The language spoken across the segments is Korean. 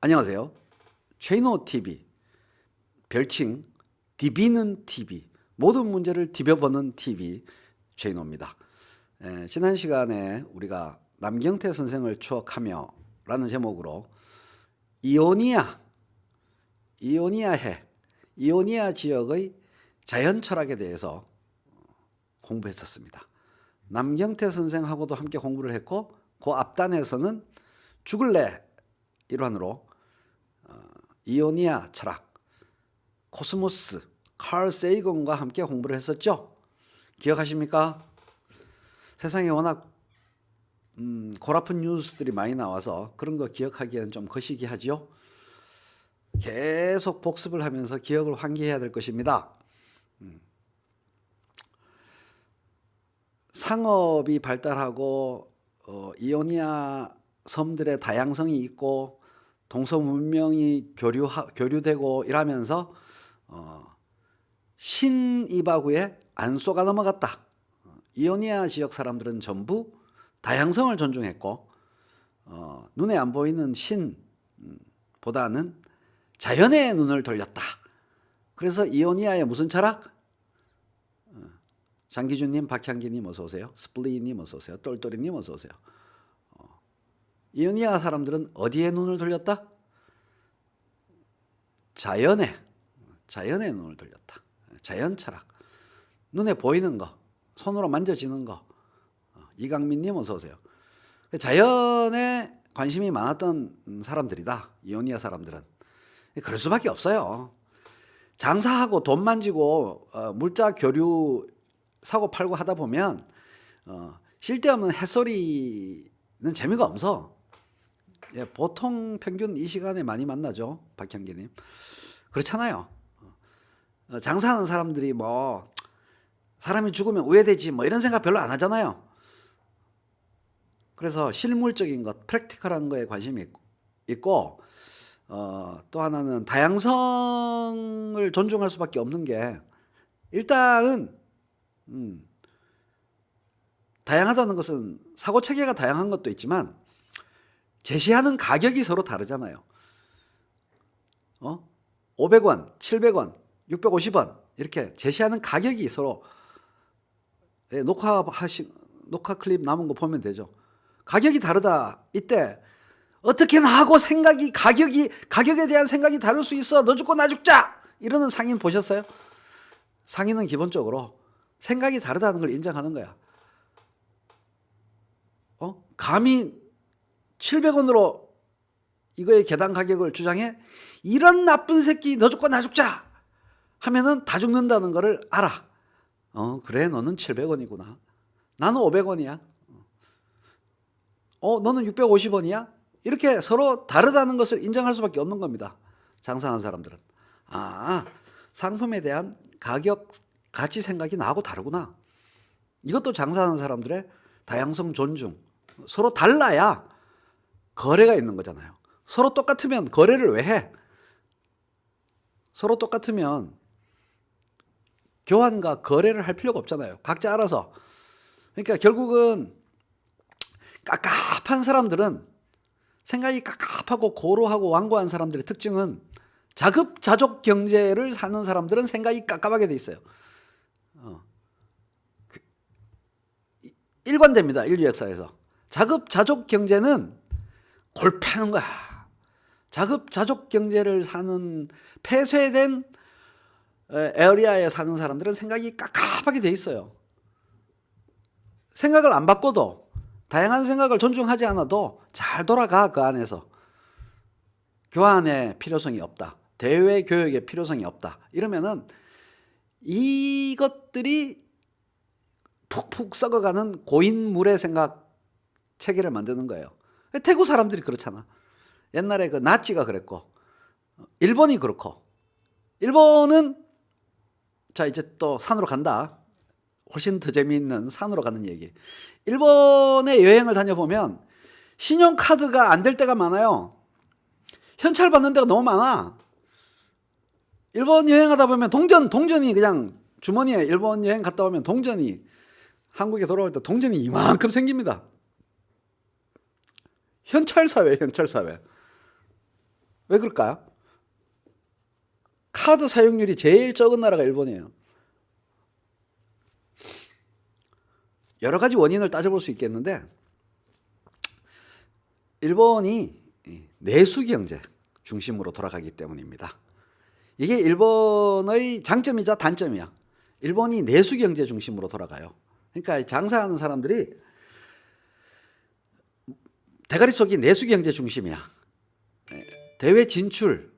안녕하세요. 최인호 TV, 별칭 디비는 TV, 모든 문제를 디벼보는 TV 최인호입니다. 지난 시간에 우리가 남경태 선생을 추억하며 라는 제목으로 이오니아해, 이오니아 지역의 자연 철학에 대해서 공부했었습니다. 남경태 선생하고도 함께 공부를 했고, 그 앞단에서는 죽을래 일환으로 이오니아 철학, 코스모스, 칼 세이건과 함께 공부를 했었죠. 기억하십니까? 세상에 워낙 골아픈 뉴스들이 많이 나와서 그런 거 기억하기에는 좀 거시기하죠. 계속 복습을 하면서 기억을 환기해야 될 것입니다. 상업이 발달하고 이오니아 섬들의 다양성이 있고 동서 문명이 교류되고 이러면서 신이바구에 안 쏘가 넘어갔다. 이오니아 지역 사람들은 전부 다양성을 존중했고 눈에 안 보이는 신보다는 자연의 눈을 돌렸다. 그래서 이오니아의 무슨 철학? 장기준님, 박향기님 어서 오세요. 스플리님 어서 오세요. 똘똘이님 어서 오세요. 이오니아 사람들은 어디에 눈을 돌렸다? 자연의 눈을 돌렸다. 자연 철학. 눈에 보이는 거, 손으로 만져지는 거. 이강민님 어서 오세요. 자연에 관심이 많았던 사람들이다. 이오니아 사람들은. 그럴 수밖에 없어요. 장사하고 돈 만지고 물자 교류 사고 팔고 하다 보면 쓸데없는 햇소리는 재미가 없어. 예, 보통 평균 이 시간에 많이 만나죠, 박향기님. 그렇잖아요. 장사하는 사람들이 뭐 사람이 죽으면 우회되지 뭐 이런 생각 별로 안 하잖아요. 그래서 실물적인 것, 프랙티컬한 거에 관심이 있고 또 하나는 다양성을 존중할 수밖에 없는 게, 일단은 다양하다는 것은 사고 체계가 다양한 것도 있지만 제시하는 가격이 서로 다르잖아요. 500원, 700원, 650원 이렇게 제시하는 가격이 서로, 녹화 클립 남은 거 보면 되죠. 가격이 다르다. 이때 어떻게나 하고 가격에 대한 생각이 다를 수 있어. 너 죽고 나 죽자. 이러는 상인 보셨어요? 상인은 기본적으로 생각이 다르다는 걸 인정하는 거야. 감히 700원으로 이거의 계단 가격을 주장해? 이런 나쁜 새끼 너 죽고 나 죽자 하면은 다 죽는다는 거를 알아. 그래, 너는 700원이구나. 나는 500원이야. 너는 650원이야? 이렇게 서로 다르다는 것을 인정할 수밖에 없는 겁니다. 장사하는 사람들은. 상품에 대한 가격, 가치 생각이 나하고 다르구나. 이것도 장사하는 사람들의 다양성 존중. 서로 달라야 거래가 있는 거잖아요. 서로 똑같으면 거래를 왜 해? 서로 똑같으면 교환과 거래를 할 필요가 없잖아요. 각자 알아서. 그러니까 결국은 깝깝한 사람들은, 생각이 깝깝하고 고루하고 완고한 사람들의 특징은, 자급자족 경제를 사는 사람들은 생각이 깝깝하게 돼 있어요. 일관됩니다. 인류 역사에서. 자급자족 경제는 골패는 거야. 자급자족 경제를 사는 폐쇄된 에어리아에 사는 사람들은 생각이 깝깝하게 돼 있어요. 생각을 안 바꿔도, 다양한 생각을 존중하지 않아도 잘 돌아가. 그 안에서 교환의 필요성이 없다, 대외 교역의 필요성이 없다, 이러면은 이것들이 푹푹 썩어가는 고인물의 생각 체계를 만드는 거예요. 태국 사람들이 그렇잖아. 옛날에 그 나치가 그랬고, 일본이 그렇고. 일본은, 자 이제 또 산으로 간다. 훨씬 더 재미있는 산으로 가는 얘기. 일본에 여행을 다녀보면 신용카드가 안 될 때가 많아요. 현찰 받는 데가 너무 많아. 일본 여행하다 보면 동전이 그냥 주머니에, 일본 여행 갔다 오면 동전이, 한국에 돌아올 때 동전이 이만큼 생깁니다. 현찰 사회. 왜 그럴까요? 카드 사용률이 제일 적은 나라가 일본이에요. 여러 가지 원인을 따져볼 수 있겠는데 일본이 내수 경제 중심으로 돌아가기 때문입니다. 이게 일본의 장점이자 단점이야. 일본이 내수 경제 중심으로 돌아가요. 그러니까 장사하는 사람들이 대가리 속이 내수 경제 중심이야. 대외 진출,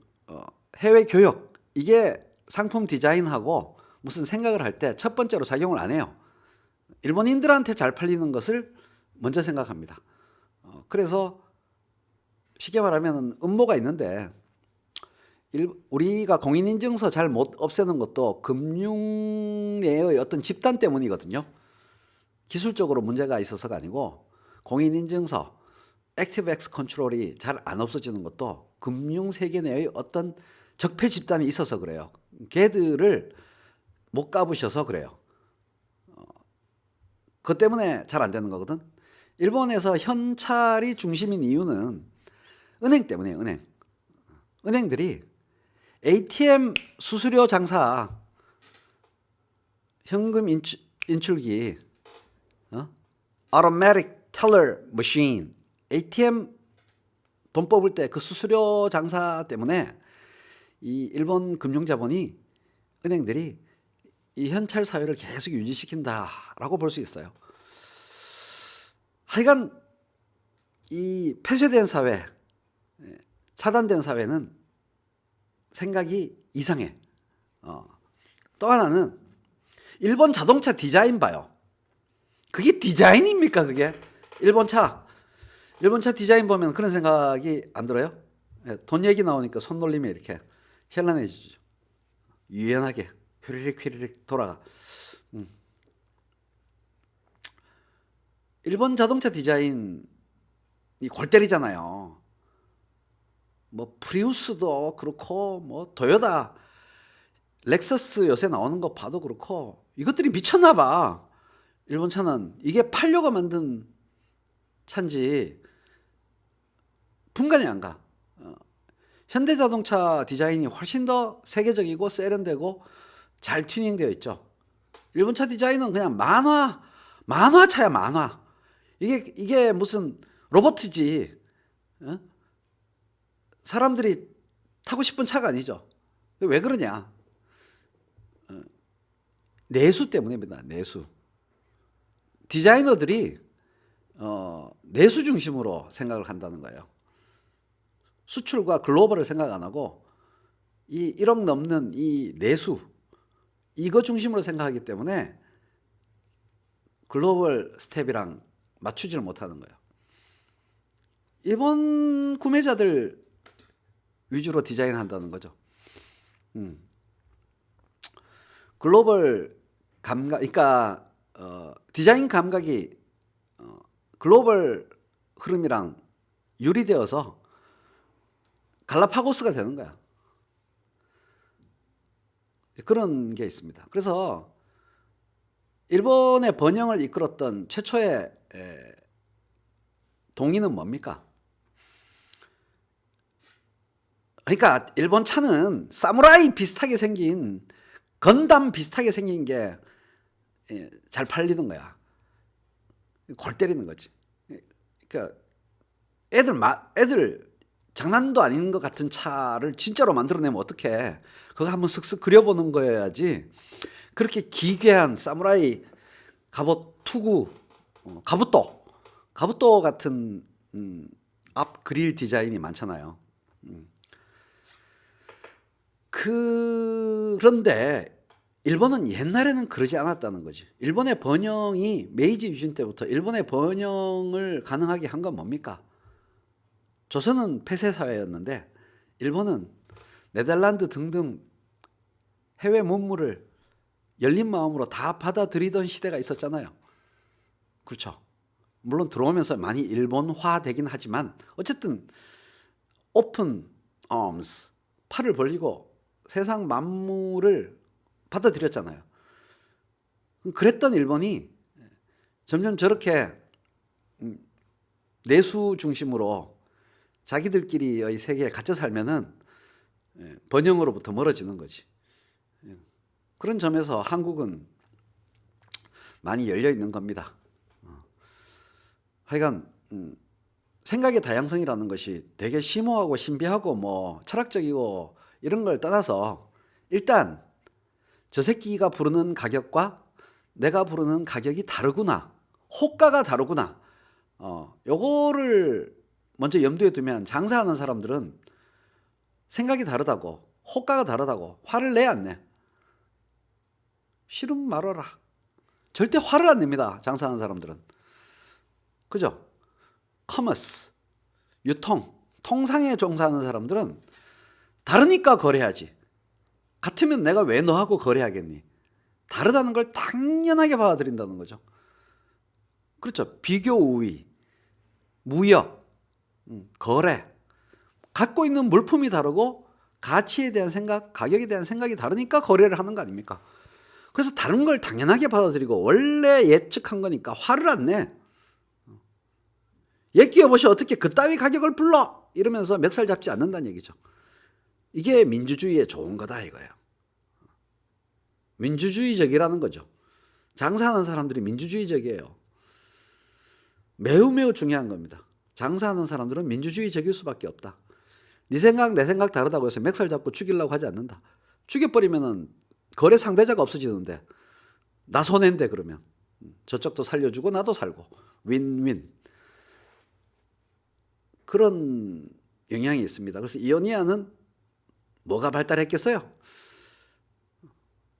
해외 교역, 이게 상품 디자인하고 무슨 생각을 할 때 첫 번째로 작용을 안 해요. 일본인들한테 잘 팔리는 것을 먼저 생각합니다. 그래서 쉽게 말하면 음모가 있는데 우리가 공인인증서 잘 못 없애는 것도 금융의 어떤 집단 때문이거든요. 기술적으로 문제가 있어서가 아니고 공인인증서, 액티브엑스 컨트롤이 잘 안 없어지는 것도 금융 세계 내의 어떤 적폐 집단이 있어서 그래요. 걔들을 못 까부셔서 그래요. 그것 때문에 잘 안 되는 거거든. 일본에서 현찰이 중심인 이유는 은행 때문이에요. 은행들이 ATM 수수료 장사, 현금 인출기, Automatic Teller Machine, ATM 돈 뽑을 때 그 수수료 장사 때문에 이 일본 금융자본이 은행들이 이 현찰 사회를 계속 유지시킨다라고 볼 수 있어요. 하여간 이 폐쇄된 사회, 차단된 사회는 생각이 이상해. 또 하나는 일본 자동차 디자인 봐요. 그게 디자인입니까, 그게? 일본 차 디자인 보면 그런 생각이 안 들어요? 돈 얘기 나오니까 손놀림에 이렇게 현란해지죠. 유연하게 휘리릭 돌아가. 일본 자동차 디자인이 골 때리잖아요. 뭐 프리우스도 그렇고 뭐 토요타, 렉서스 요새 나오는 거 봐도 그렇고 이것들이 미쳤나 봐. 일본 차는 이게 팔려고 만든 차인지 분간이 안 가. 현대자동차 디자인이 훨씬 더 세계적이고 세련되고 잘 튜닝되어 있죠. 일본 차 디자인은 그냥 만화차야, 만화. 이게 무슨 로봇이지. 사람들이 타고 싶은 차가 아니죠. 왜 그러냐? 내수 때문입니다. 내수. 디자이너들이 내수 중심으로 생각을 한다는 거예요. 수출과 글로벌을 생각 안 하고 이 1억 넘는 이 내수, 이거 중심으로 생각하기 때문에 글로벌 스텝이랑 맞추지를 못하는 거예요. 일본 구매자들 위주로 디자인한다는 거죠. 글로벌 감각, 그러니까 디자인 감각이 글로벌 흐름이랑 유리되어서 갈라파고스가 되는 거야. 그런 게 있습니다. 그래서 일본의 번영을 이끌었던 최초의 동의는 뭡니까? 그러니까 일본 차는 사무라이 비슷하게 생긴, 건담 비슷하게 생긴 게 잘 팔리는 거야. 골 때리는 거지. 그러니까 애들 장난도 아닌 것 같은 차를 진짜로 만들어내면 어떡해. 그거 한번 쓱쓱 그려보는 거여야지. 그렇게 기괴한 사무라이 갑옷 투구, 가부토 같은 앞 그릴 디자인이 많잖아요. 그런데 일본은 옛날에는 그러지 않았다는 거지. 일본의 번영이 메이지 유신 때부터 일본의 번영을 가능하게 한 건 뭡니까? 조선은 폐쇄 사회였는데 일본은 네덜란드 등등 해외 문물을 열린 마음으로 다 받아들이던 시대가 있었잖아요. 그렇죠. 물론 들어오면서 많이 일본화되긴 하지만 어쨌든 오픈 arms, 팔을 벌리고 세상 만물을 받아들였잖아요. 그랬던 일본이 점점 저렇게 내수 중심으로 자기들끼리의 세계에 갇혀 살면은 번영으로부터 멀어지는 거지. 그런 점에서 한국은 많이 열려 있는 겁니다. 하여간 생각의 다양성이라는 것이 되게 심오하고 신비하고 뭐 철학적이고 이런 걸 떠나서 일단 저 새끼가 부르는 가격과 내가 부르는 가격이 다르구나. 호가가 다르구나. 요거를 먼저 염두에 두면 장사하는 사람들은 생각이 다르다고, 호가가 다르다고 화를 내 안 내? 싫으면 말아라. 절대 화를 안 냅니다. 장사하는 사람들은. 그죠? 커머스, 유통, 통상에 종사하는 사람들은 다르니까 거래하지. 같으면 내가 왜 너하고 거래하겠니? 다르다는 걸 당연하게 받아들인다는 거죠. 그렇죠. 비교 우위, 무역, 거래. 갖고 있는 물품이 다르고 가치에 대한 생각, 가격에 대한 생각이 다르니까 거래를 하는 거 아닙니까? 그래서 다른 걸 당연하게 받아들이고 원래 예측한 거니까 화를 안 내. 얘 끼워보시 어떻게 그따위 가격을 불러? 이러면서 멱살 잡지 않는다는 얘기죠. 이게 민주주의에 좋은 거다 이거예요. 민주주의적이라는 거죠. 장사하는 사람들이 민주주의적이에요. 매우 매우 중요한 겁니다. 장사하는 사람들은 민주주의적일 수밖에 없다. 네 생각 내 생각 다르다고 해서 멱살 잡고 죽이려고 하지 않는다. 죽여버리면은 거래 상대자가 없어지는데 나 손해인데 그러면 저쪽도 살려주고 나도 살고 윈윈 그런 영향이 있습니다. 그래서 이오니아는 뭐가 발달했겠어요?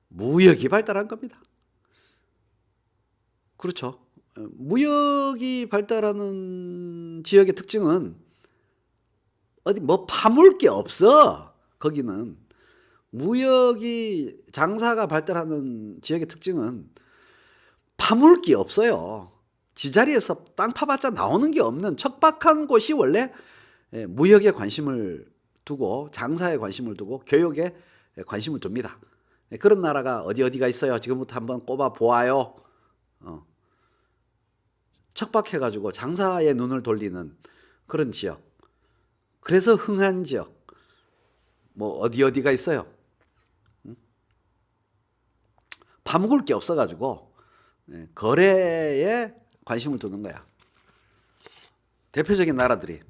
무역이 발달한 겁니다. 그렇죠. 무역이 발달하는 지역의 특징은 어디 뭐 파물 게 없어. 거기는 무역이 장사가 발달하는 지역의 특징은 파물 게 없어요. 지자리에서 땅 파봤자 나오는 게 없는 척박한 곳이 원래 무역에 관심을 두고 장사에 관심을 두고 교육에 관심을 둡니다. 그런 나라가 어디가 있어요? 지금부터 한번 꼽아 보아요. 척박해가지고 장사에 눈을 돌리는 그런 지역. 그래서 흥한 지역. 뭐 어디가 있어요? 파묵을 게 없어가지고 거래에 관심을 두는 거야. 대표적인 나라들이.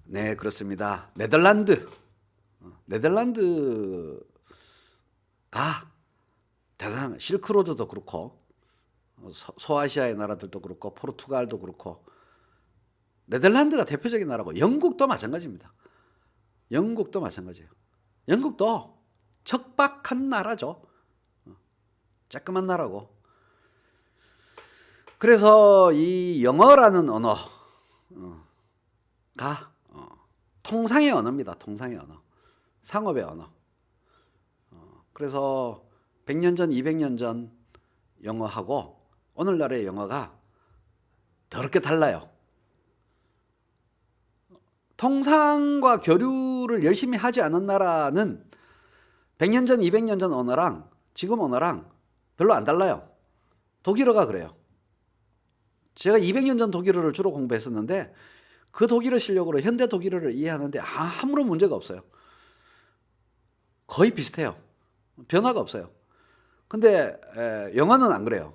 네, 그렇습니다. 네덜란드가 대단한 실크로드도 그렇고 소아시아의 나라들도 그렇고 포르투갈도 그렇고 네덜란드가 대표적인 나라고 영국도 마찬가지입니다. 영국도 마찬가지예요. 영국도 척박한 나라죠. 쬐끄만 나라고. 그래서 이 영어라는 언어가 통상의 언어입니다. 통상의 언어. 상업의 언어. 그래서 100년 전, 200년 전 영어하고 오늘날의 영어가 더럽게 달라요. 통상과 교류를 열심히 하지 않은 나라는 100년 전, 200년 전 언어랑 지금 언어랑 별로 안 달라요. 독일어가 그래요. 제가 200년 전 독일어를 주로 공부했었는데 그 독일어 실력으로 현대 독일어를 이해하는데 아무런 문제가 없어요. 거의 비슷해요. 변화가 없어요. 근데 영어는 안 그래요.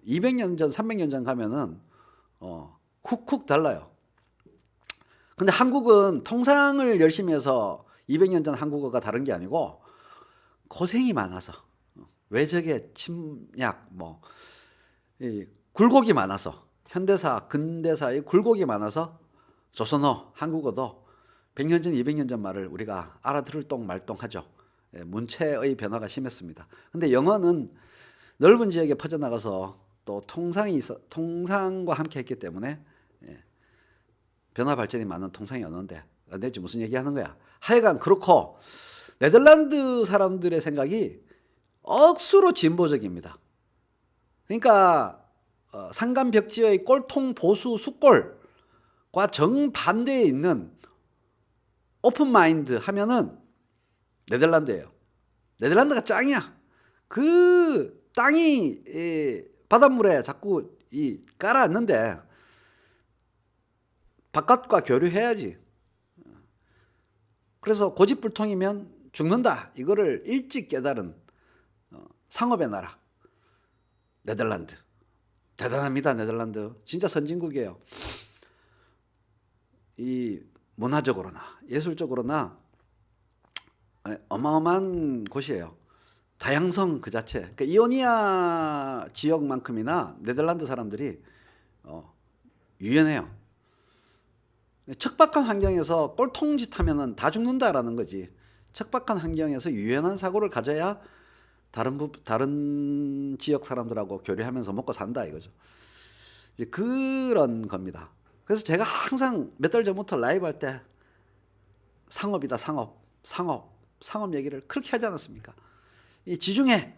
200년 전, 300년 전 가면은 훅훅 달라요. 근데 한국은 통상을 열심히 해서 200년 전 한국어가 다른 게 아니고 고생이 많아서 외적의 침략 굴곡이 많아서 현대사 근대사의 굴곡이 많아서 조선어 한국어도 100년 전 200년 전 말을 우리가 알아들을 똥 말똥 하죠. 문체의 변화가 심했습니다. 근데 영어는 넓은 지역에 퍼져나가서 또 통상과 함께 했기 때문에 변화 발전이 많은 통상의 언어인데 내지 무슨 얘기하는 거야. 하여간 그렇고 네덜란드 사람들의 생각이 억수로 진보적입니다. 그러니까 상간벽지의 꼴통 보수 숙골과 정반대에 있는 오픈 마인드 하면은 네덜란드예요. 네덜란드가 짱이야. 그 땅이 바닷물에 자꾸 깔아앉는데 바깥과 교류해야지. 그래서 고집불통이면 죽는다. 이거를 일찍 깨달은 상업의 나라 네덜란드. 대단합니다. 네덜란드. 진짜 선진국이에요. 이 문화적으로나 예술적으로나 어마어마한 곳이에요. 다양성 그 자체. 그러니까 이오니아 지역만큼이나 네덜란드 사람들이 유연해요. 척박한 환경에서 꼴통짓 하면은 다 죽는다라는 거지. 척박한 환경에서 유연한 사고를 가져야 다른 지역 사람들하고 교류하면서 먹고 산다 이거죠. 이제 그런 겁니다. 그래서 제가 항상 몇 달 전부터 라이브 할 때 상업이다, 상업 얘기를 그렇게 하지 않았습니까? 이 지중해,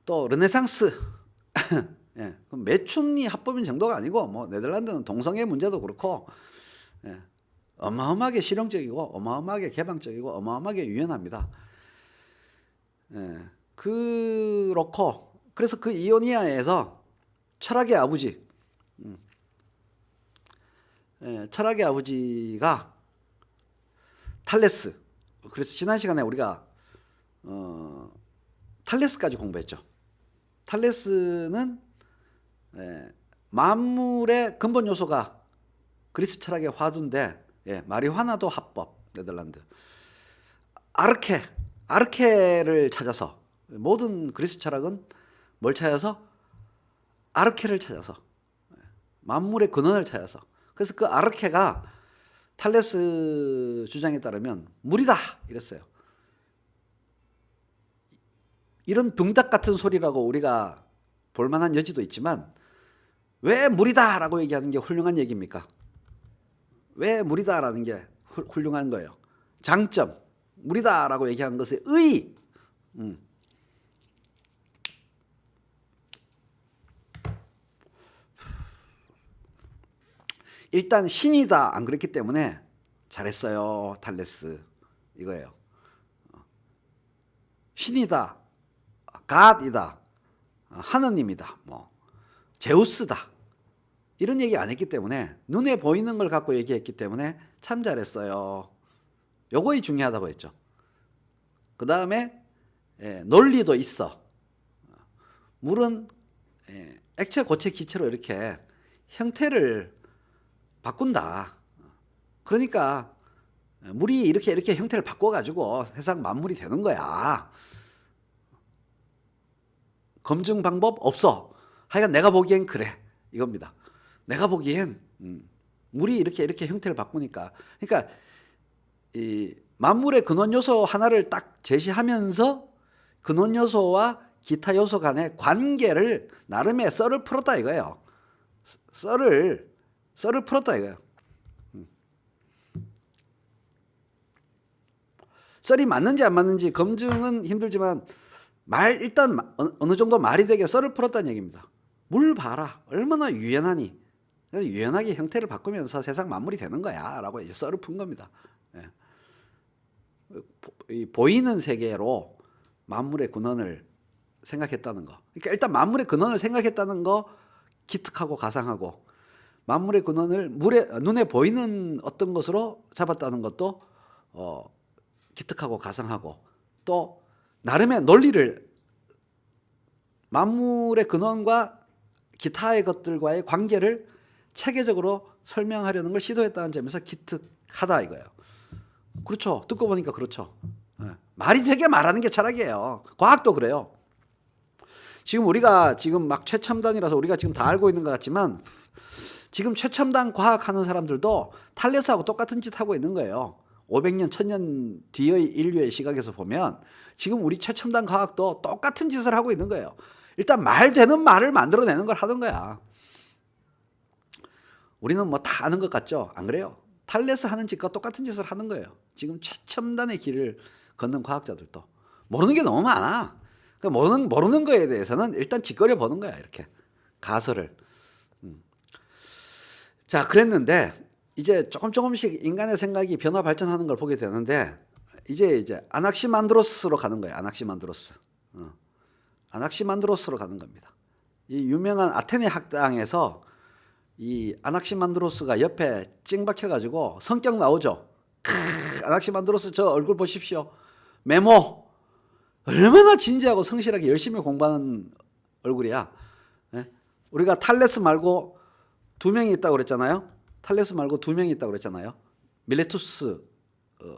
또 르네상스, 예, 매춘이 합법인 정도가 아니고 뭐 네덜란드는 동성애 문제도 그렇고 예, 어마어마하게 실용적이고 어마어마하게 개방적이고 어마어마하게 유연합니다. 예, 그렇고 그래서 그 이오니아에서 철학의 아버지, 철학의 아버지가 탈레스. 그래서 지난 시간에 우리가 탈레스까지 공부했죠. 탈레스는 만물의 근본 요소가 그리스 철학의 화두인데 마리화나도 합법 네덜란드. 아르케를 찾아서 모든 그리스 철학은 뭘 찾아서 아르케를 찾아서 만물의 근원을 찾아서 그래서 그 아르케가 탈레스 주장에 따르면 물이다 이랬어요. 이런 붕닭 같은 소리라고 우리가 볼만한 여지도 있지만 왜 물이다라고 얘기하는 게 훌륭한 얘기입니까? 왜 물이다라는 게 훌륭한 거예요? 장점, 물이다라고 얘기하는 것의 의의. 일단 신이다 안 그랬기 때문에 잘했어요 탈레스 이거예요. 신이다, 갓이다, 하느님이다, 뭐 제우스다 이런 얘기 안 했기 때문에 눈에 보이는 걸 갖고 얘기했기 때문에 참 잘했어요. 요거이 중요하다고 했죠. 그 다음에 논리도 있어. 물은 액체, 고체, 기체로 이렇게 형태를 바꾼다. 그러니까 물이 이렇게 형태를 바꿔가지고 세상 만물이 되는 거야. 검증 방법 없어. 하여간 내가 보기엔 그래. 이겁니다. 내가 보기엔 물이 이렇게 형태를 바꾸니까. 그러니까 이 만물의 근원 요소 하나를 딱 제시하면서 근원 요소와 기타 요소 간의 관계를 나름의 썰을 풀었다 이거예요. 썰을 풀었다 이거예요. 썰이 맞는지 안 맞는지 검증은 힘들지만 일단 어느 정도 말이 되게 썰을 풀었다는 얘기입니다. 물 봐라 얼마나 유연하니. 그래서 유연하게 형태를 바꾸면서 세상 만물이 되는 거야 라고 이제 썰을 푼 겁니다. 보이는 세계로 만물의 근원을 생각했다는 거. 그러니까 일단 만물의 근원을 생각했다는 거 기특하고 가상하고 만물의 근원을 눈에 보이는 어떤 것으로 잡았다는 것도 기특하고 가상하고 또 나름의 논리를 만물의 근원과 기타의 것들과의 관계를 체계적으로 설명하려는 걸 시도했다는 점에서 기특하다 이거예요. 그렇죠. 듣고 보니까 그렇죠. 말이 되게 말하는 게 철학이에요. 과학도 그래요. 우리가 막 최첨단이라서 우리가 지금 다 알고 있는 것 같지만 지금 최첨단 과학하는 사람들도 탈레스하고 똑같은 짓 하고 있는 거예요. 500년, 1000년 뒤의 인류의 시각에서 보면 지금 우리 최첨단 과학도 똑같은 짓을 하고 있는 거예요. 일단 말 되는 말을 만들어내는 걸 하던 거야. 우리는 뭐 다 아는 것 같죠? 안 그래요? 탈레스 하는 짓과 똑같은 짓을 하는 거예요. 지금 최첨단의 길을 걷는 과학자들도. 모르는 게 너무 많아. 그러니까 모르는 거에 대해서는 일단 짓거려 보는 거야. 이렇게 가설을. 자, 그랬는데 이제 조금씩 인간의 생각이 변화 발전하는 걸 보게 되는데 이제 아낙시만드로스로 가는 거예요. 아낙시만드로스로 가는 겁니다. 이 유명한 아테네 학당에서 이 아낙시만드로스가 옆에 찡 박혀가지고 성격 나오죠. 아낙시만드로스 저 얼굴 보십시오. 메모 얼마나 진지하고 성실하게 열심히 공부하는 얼굴이야. 예? 우리가 탈레스 말고 2명이 있다고 그랬잖아요. 탈레스 말고 2명이 있다고 그랬잖아요. 밀레투스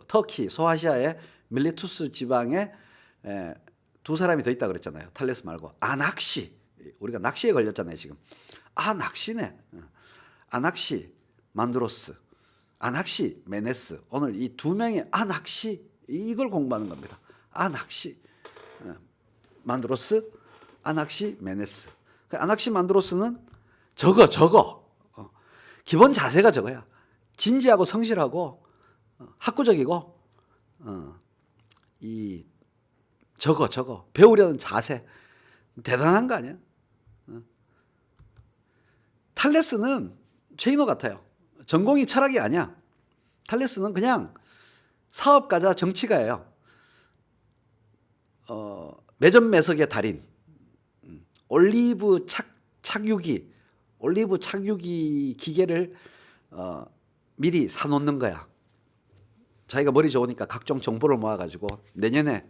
터키 소아시아의 밀레투스 지방에 2사람이 더 있다고 그랬잖아요. 탈레스 말고 아낙시, 우리가 낚시에 걸렸잖아요 지금. 낚시네. 아낙시 만드로스, 아낙시 메네스. 오늘 이 2명의 낚시, 이걸 공부하는 겁니다. 낚시 만드로스, 아낙시 메네스. 아낙시 만드로스는 저거 기본 자세가 저거야. 진지하고 성실하고 학구적이고 이 저거 배우려는 자세 대단한 거 아니야? 탈레스는 최인호 같아요. 전공이 철학이 아니야. 탈레스는 그냥 사업가자 정치가예요. 매점매석의 달인. 올리브 착유기 기계를 미리 사놓는 거야. 자기가 머리 좋으니까 각종 정보를 모아가지고 내년에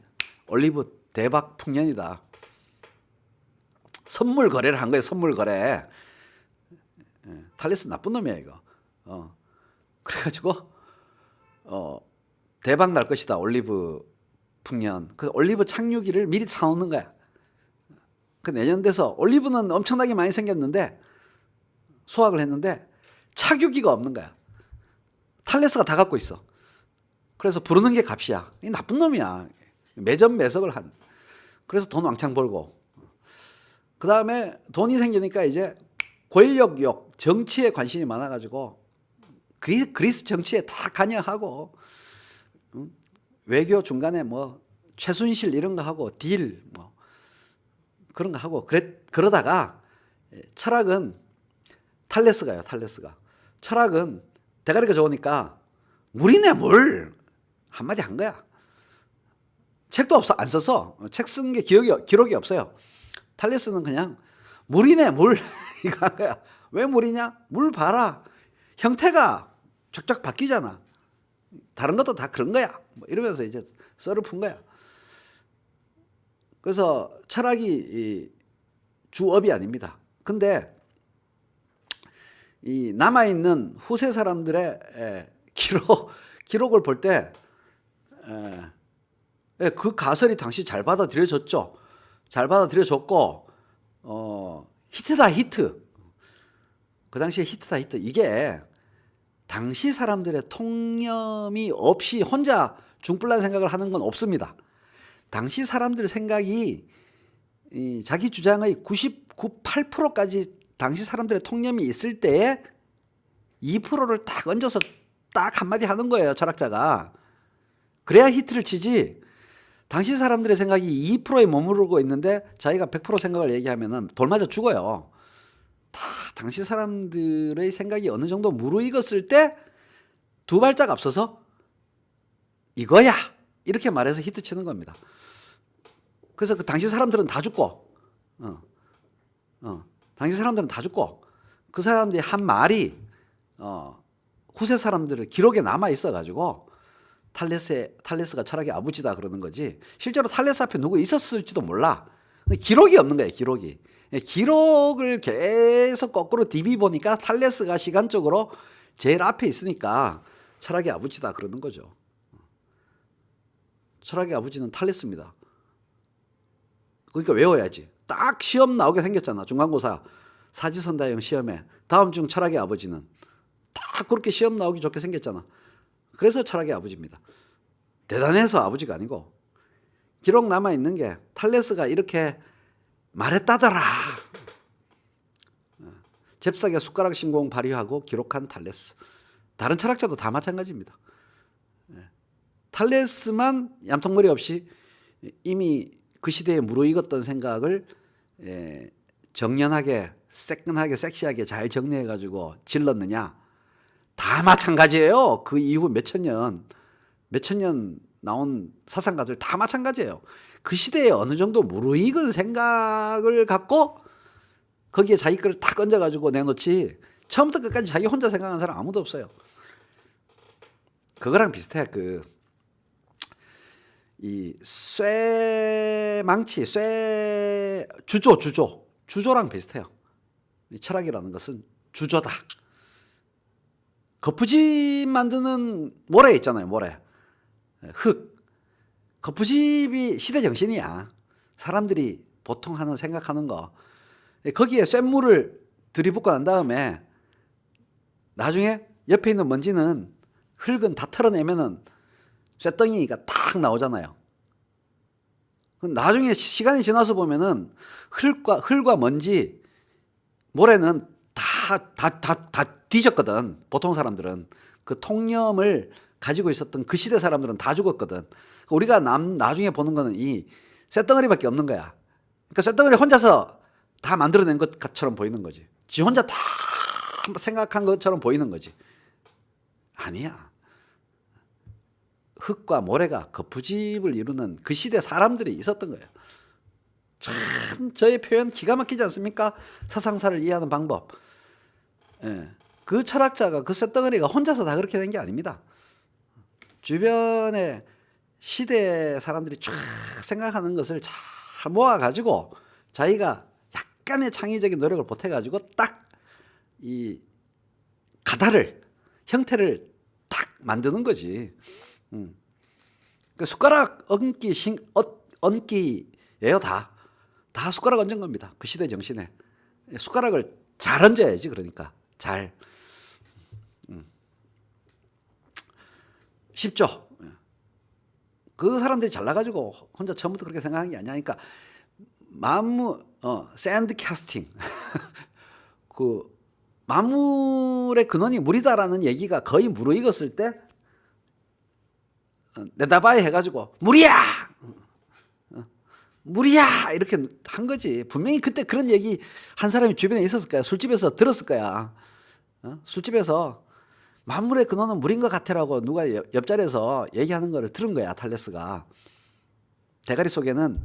올리브 대박 풍년이다. 선물 거래를 한 거예요. 선물 거래. 탈레스 나쁜 놈이야 이거. 그래가지고 대박 날 것이다. 올리브 풍년. 그래서 올리브 착유기를 미리 사놓는 거야. 그 내년 돼서 올리브는 엄청나게 많이 생겼는데 수확을 했는데 착유기가 없는 거야. 탈레스가 다 갖고 있어. 그래서 부르는 게 값이야. 이 나쁜 놈이야. 매점 매석을 한. 그래서 돈 왕창 벌고. 그 다음에 돈이 생기니까 이제 권력욕, 정치에 관심이 많아가지고 그리스 정치에 다 관여하고 외교 중간에 뭐 최순실 이런 거 하고 딜 뭐 그런 거 하고 그러다가 철학은 탈레스가요. 탈레스가 철학은 대가리가 좋으니까 물이네 물 한마디 한 거야. 책도 없어. 안 써서 책 쓴 게 기록이 없어요. 탈레스는 그냥 물이네 물 이거 한 거야. 왜 물이냐? 물 봐라. 형태가 쫙쫙 바뀌잖아. 다른 것도 다 그런 거야. 뭐 이러면서 이제 썰을 푼 거야. 그래서 철학이 주업이 아닙니다. 근데 이 남아있는 후세 사람들의 기록을 볼 때 그 가설이 당시 잘 받아들여졌죠. 잘 받아들여졌고 히트다 히트. 그 당시에 히트다 히트. 이게 당시 사람들의 통념이 없이 혼자 중불난 생각을 하는 건 없습니다. 당시 사람들 생각이 자기 주장의 99.8%까지 당시 사람들의 통념이 있을 때에 2%를 딱 얹어서 딱 한마디 하는 거예요. 철학자가. 그래야 히트를 치지. 당시 사람들의 생각이 2%에 머무르고 있는데 자기가 100% 생각을 얘기하면 돌 맞아 죽어요. 다 당시 사람들의 생각이 어느 정도 무르익었을 때 2발짝 앞서서 이거야 이렇게 말해서 히트 치는 겁니다. 그래서 그 당시 사람들은 다 죽고 당시 사람들은 다 죽고 그 사람들이 한 말이 후세 사람들의 기록에 남아 있어 가지고 탈레스가 철학의 아버지다 그러는 거지. 실제로 탈레스 앞에 누구 있었을지도 몰라. 근데 기록이 없는 거예요. 기록을 계속 거꾸로 뒤비보니까 탈레스가 시간적으로 제일 앞에 있으니까 철학의 아버지다 그러는 거죠. 철학의 아버지는 탈레스입니다. 그러니까 외워야지. 딱 시험 나오게 생겼잖아. 중간고사 사지선다형 시험에 다음 중 철학의 아버지는 딱 그렇게 시험 나오기 좋게 생겼잖아. 그래서 철학의 아버지입니다. 대단해서 아버지가 아니고 기록 남아있는 게 탈레스가 이렇게 말했다더라. 잽싸게 숟가락 신공 발휘하고 기록한 탈레스. 다른 철학자도 다 마찬가지입니다. 탈레스만 얌통머리 없이 이미 그 시대에 무르익었던 생각을 정연하게 새끈하게 섹시하게 잘 정리해가지고 질렀느냐. 다 마찬가지예요. 그 이후 몇천 년 나온 사상가들 다 마찬가지예요. 그 시대에 어느 정도 무르익은 생각을 갖고 거기에 자기 거를 딱 얹어가지고 내놓지 처음부터 끝까지 자기 혼자 생각하는 사람 아무도 없어요. 그거랑 비슷해. 이 쇠망치, 주조랑 비슷해요. 이 철학이라는 것은 주조다. 거푸집 만드는 모래 있잖아요. 모래, 흙. 거푸집이 시대 정신이야. 사람들이 보통 생각하는 거. 거기에 쇳물을 들이붓고 난 다음에 나중에 옆에 있는 먼지는, 흙은 다 털어내면은 쇳덩이가 탁 나오잖아요. 나중에 시간이 지나서 보면은 흙과 먼지, 모래는 다 뒤졌거든. 보통 사람들은 그 통념을 가지고 있었던 그 시대 사람들은 다 죽었거든. 우리가 나중에 보는 거는 이 쇳덩어리밖에 없는 거야. 그러니까 쇳덩어리 혼자서 다 만들어낸 것처럼 보이는 거지. 지 혼자 다 생각한 것처럼 보이는 거지. 아니야. 흙과 모래가 거푸집을 이루는 그 시대 사람들이 있었던 거예요. 참 저의 표현 기가 막히지 않습니까? 사상사를 이해하는 방법. 예. 그 철학자가, 그 쇳덩어리가 혼자서 다 그렇게 된 게 아닙니다. 주변에 시대 사람들이 쫙 생각하는 것을 잘 모아가지고 자기가 약간의 창의적인 노력을 보태가지고 딱 이 형태를 딱 만드는 거지. 그 숟가락 얹기예요. 다 숟가락 얹은 겁니다. 그 시대 정신에. 숟가락을 잘 얹어야지. 그러니까 잘. 쉽죠. 그 사람들이 잘나가지고 혼자 처음부터 그렇게 생각한 게 아니야. 그러니까 샌드 캐스팅. 그 만물의 근원이 물이다라는 얘기가 거의 무르익었을 때 내다봐야 해가지고 물이야 이렇게 한 거지. 분명히 그때 그런 얘기 한 사람이 주변에 있었을 거야. 술집에서 들었을 거야. 술집에서 만물의 근원은 물인 것 같아라고 누가 옆자리에서 얘기하는 거를 들은 거야. 탈레스가. 대가리 속에는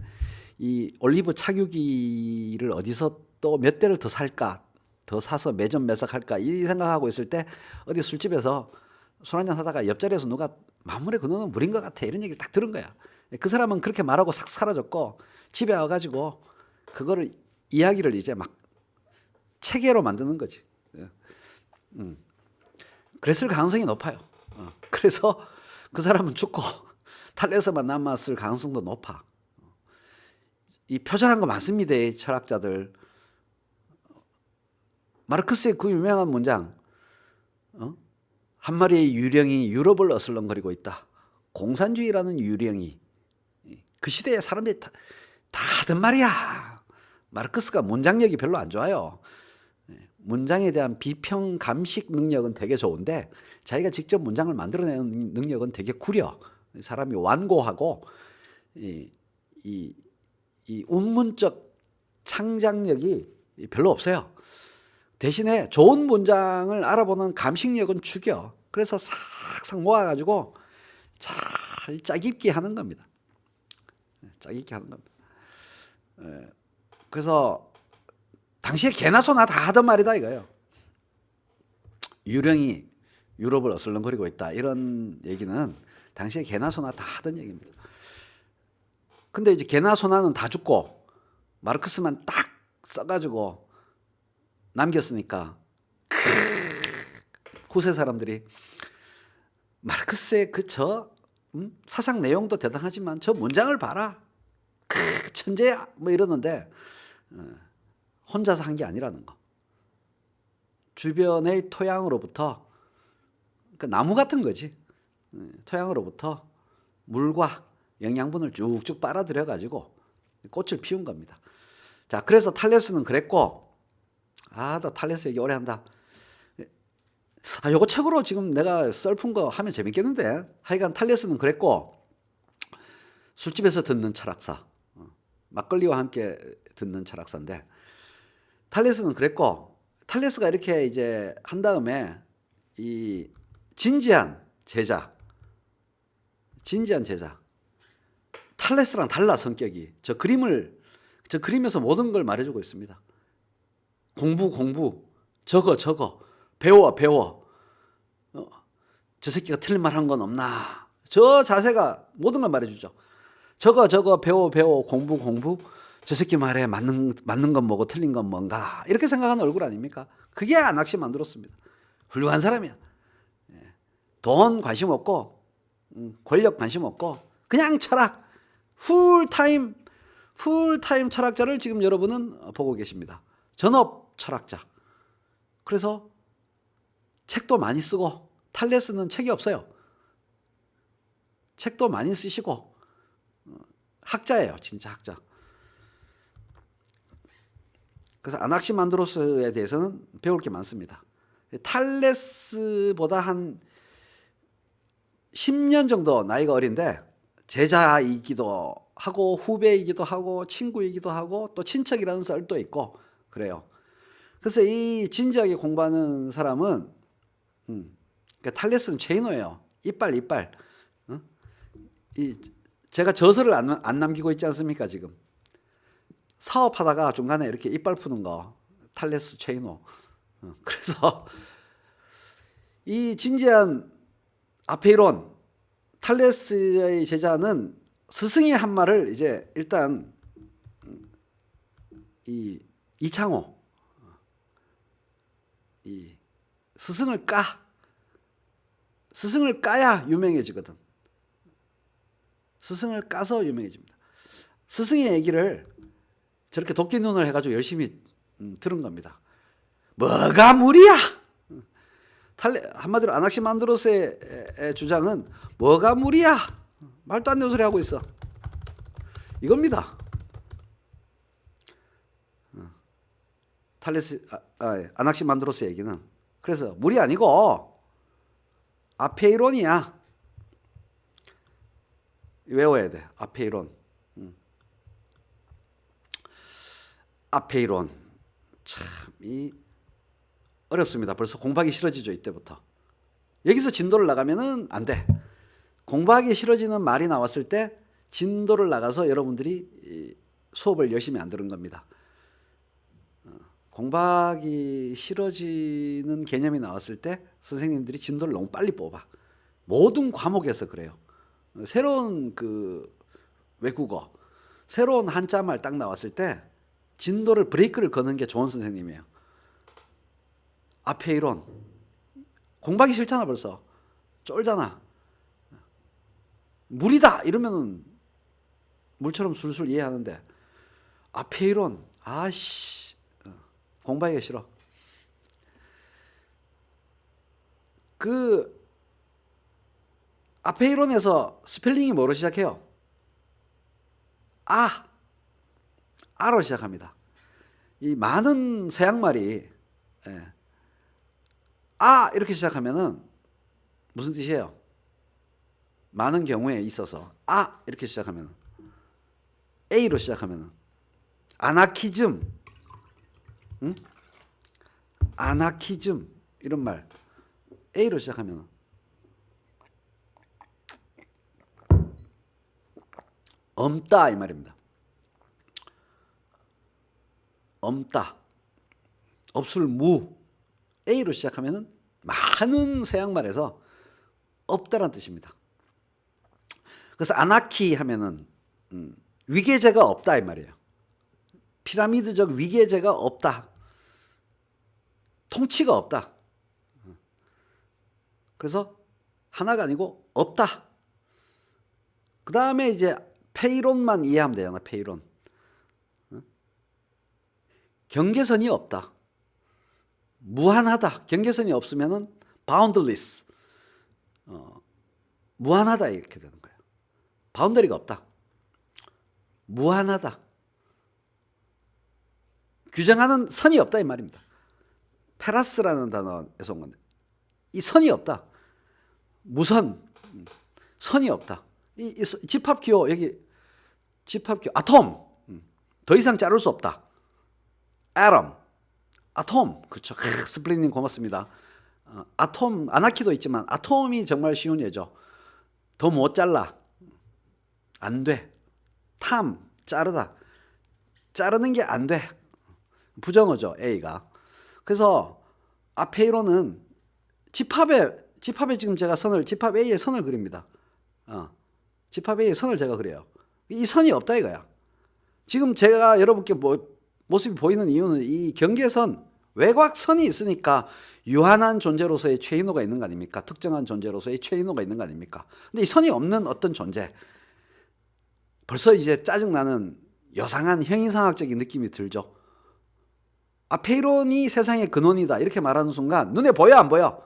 이 올리브 착유기를 어디서 또 몇 대를 더 살까, 더 사서 매점 매석할까 이 생각하고 있을 때 어디 술집에서 술 한잔 하다가 옆자리에서 누가 만물의 근원은 물인 것 같아 이런 얘기를 딱 들은 거야. 그 사람은 그렇게 말하고 싹 사라졌고 집에 와가지고 그거를 이야기를 이제 막 체계로 만드는 거지. 그랬을 가능성이 높아요. 그래서 그 사람은 죽고 탈레스만 남았을 가능성도 높아. 이 표절한 거 많습니다. 철학자들. 마르크스의 그 유명한 문장, 한 마리의 유령이 유럽을 어슬렁거리고 있다. 공산주의라는 유령이. 그 시대의 사람들이 다 하던 말이야. 마르크스가 문장력이 별로 안 좋아요. 문장에 대한 비평 감식 능력은 되게 좋은데 자기가 직접 문장을 만들어내는 능력은 되게 구려. 사람이 완고하고 이 운문적 창작력이 별로 없어요. 대신에 좋은 문장을 알아보는 감식력은 죽여. 그래서 싹싹 모아가지고 잘 짜깁기 하는 겁니다. 짜깁기 하는 겁니다. 그래서 당시에 개나 소나 다 하던 말이다 이거예요. 유령이 유럽을 어슬렁거리고 있다. 이런 얘기는 당시에 개나 소나 다 하던 얘기입니다. 근데 이제 개나 소나는 다 죽고 마르크스만 딱 써가지고 남겼으니까 후세 사람들이 마르크스의 사상 내용도 대단하지만 저 문장을 봐라. 천재야 뭐 이러는데 혼자서 한 게 아니라는 거. 주변의 토양으로부터, 그러니까 나무 같은 거지. 토양으로부터 물과 영양분을 쭉쭉 빨아들여 가지고 꽃을 피운 겁니다. 자, 그래서 탈레스는 그랬고, 나 탈레스 얘기 오래 한다. 요거 책으로 지금 내가 썰푼 거 하면 재밌겠는데. 하여간 탈레스는 그랬고, 술집에서 듣는 철학사, 막걸리와 함께 듣는 철학사인데, 탈레스는 그랬고, 탈레스가 이렇게 이제 한 다음에 이 진지한 제자, 탈레스랑 달라 성격이. 저 그림에서 모든 걸 말해주고 있습니다. 공부, 적어. 배워. 저 새끼가 틀린 말 한 건 없나. 저 자세가 모든 걸 말해주죠. 저거 배워 공부. 저 새끼 말에 맞는 건 뭐고 틀린 건 뭔가. 이렇게 생각하는 얼굴 아닙니까? 그게 안학시 만들었습니다. 훌륭한 사람이야. 돈 관심 없고 권력 관심 없고 그냥 철학. 풀타임 철학자를 지금 여러분은 보고 계십니다. 전업 철학자. 그래서 책도 많이 쓰고, 탈레스는 책이 없어요. 책도 많이 쓰시고 학자예요. 진짜 학자. 그래서 아낙시만드로스에 대해서는 배울 게 많습니다. 탈레스보다 한 10년 정도 나이가 어린데 제자이기도 하고 후배이기도 하고 친구이기도 하고 또 친척이라는 썰도 있고 그래요. 그래서 이 진지하게 공부하는 사람은 그러니까 탈레스는 체인호예요. 이빨. 제가 저서를 안 남기고 있지 않습니까 지금. 사업하다가 중간에 이렇게 이빨 푸는 거 탈레스 체인호. 그래서 이 진지한 아페이론 탈레스의 제자는 스승이 한 말을 이제 일단 이창호 이 스승을 까야 유명해지거든. 스승을 까서 유명해집니다. 스승의 얘기를 저렇게 도끼 눈을 해가지고 열심히 들은 겁니다. 뭐가 무리야? 한마디로 아낙시만드로스의 주장은 뭐가 무리야? 말도 안 되는 소리 하고 있어. 이겁니다. 아낙시만드로스 얘기는. 그래서 무리 아니고 아페이론이야. 외워야 돼. 아페이론. 아페이론. 참 어렵습니다. 벌써 공부하기 싫어지죠. 이때부터. 여기서 진도를 나가면은 안 돼. 공부하기 싫어지는 말이 나왔을 때 진도를 나가서 여러분들이 수업을 열심히 안 들은 겁니다. 공부하기 싫어지는 개념이 나왔을 때 선생님들이 진도를 너무 빨리 뽑아. 모든 과목에서 그래요. 새로운 외국어, 새로운 한자말 딱 나왔을 때 진도를 브레이크를 거는 게 좋은 선생님이에요. 아페이론. 공부하기 싫잖아 벌써. 쫄잖아. 물이다 이러면은 물처럼 술술 이해하는데 아페이론. 아씨. 공부하기가 싫어. 아페이론에서 스펠링이 뭐로 시작해요? 아로 시작합니다. 이 많은 서양말이 이렇게 시작하면은 무슨 뜻이에요? 많은 경우에 있어서 이렇게 시작하면은 A로 시작하면은 아나키즘, 아나키즘 이런 말 A로 시작하면은 엄다 이 말입니다. 엄다, 없을 무 A로 시작하면은 많은 서양말에서 없다란 뜻입니다. 그래서 아나키 하면은 위계제가 없다 이 말이에요. 피라미드적 위계제가 없다. 통치가 없다. 그래서 하나가 아니고 없다. 그 다음에 이제 페이론만 이해하면 되잖아. 페이론. 경계선이 없다. 무한하다. 경계선이 없으면은 boundless. 무한하다 이렇게 되는 거예요. 바운더리가 없다. 무한하다. 규정하는 선이 없다 이 말입니다. 페라스라는 단어에서 온 건데 이 선이 없다. 무선. 선이 없다. 이 집합기호 여기 집합기호 아톰. 더 이상 자를 수 없다. atom. 아톰. 그렇죠. 스플릿님 고맙습니다. 아톰 아나키도 있지만 아톰이 정말 쉬운 예죠. 더 못 잘라. 안 돼. 탐 자르다. 자르는 게 안 돼. 부정어죠. A가. 그래서 아페이론은 집합에 지금 제가 집합 A에 선을 그립니다. 집합 A에 선을 제가 그려요. 이 선이 없다 이거야. 지금 제가 여러분께 모습이 보이는 이유는 이 경계선, 외곽선이 있으니까 유한한 존재로서의 최인호가 있는 거 아닙니까? 특정한 존재로서의 최인호가 있는 거 아닙니까? 근데 이 선이 없는 어떤 존재, 벌써 이제 짜증나는 요상한 형이상학적인 느낌이 들죠. 아페이론이 세상의 근원이다 이렇게 말하는 순간 눈에 보여 안 보여?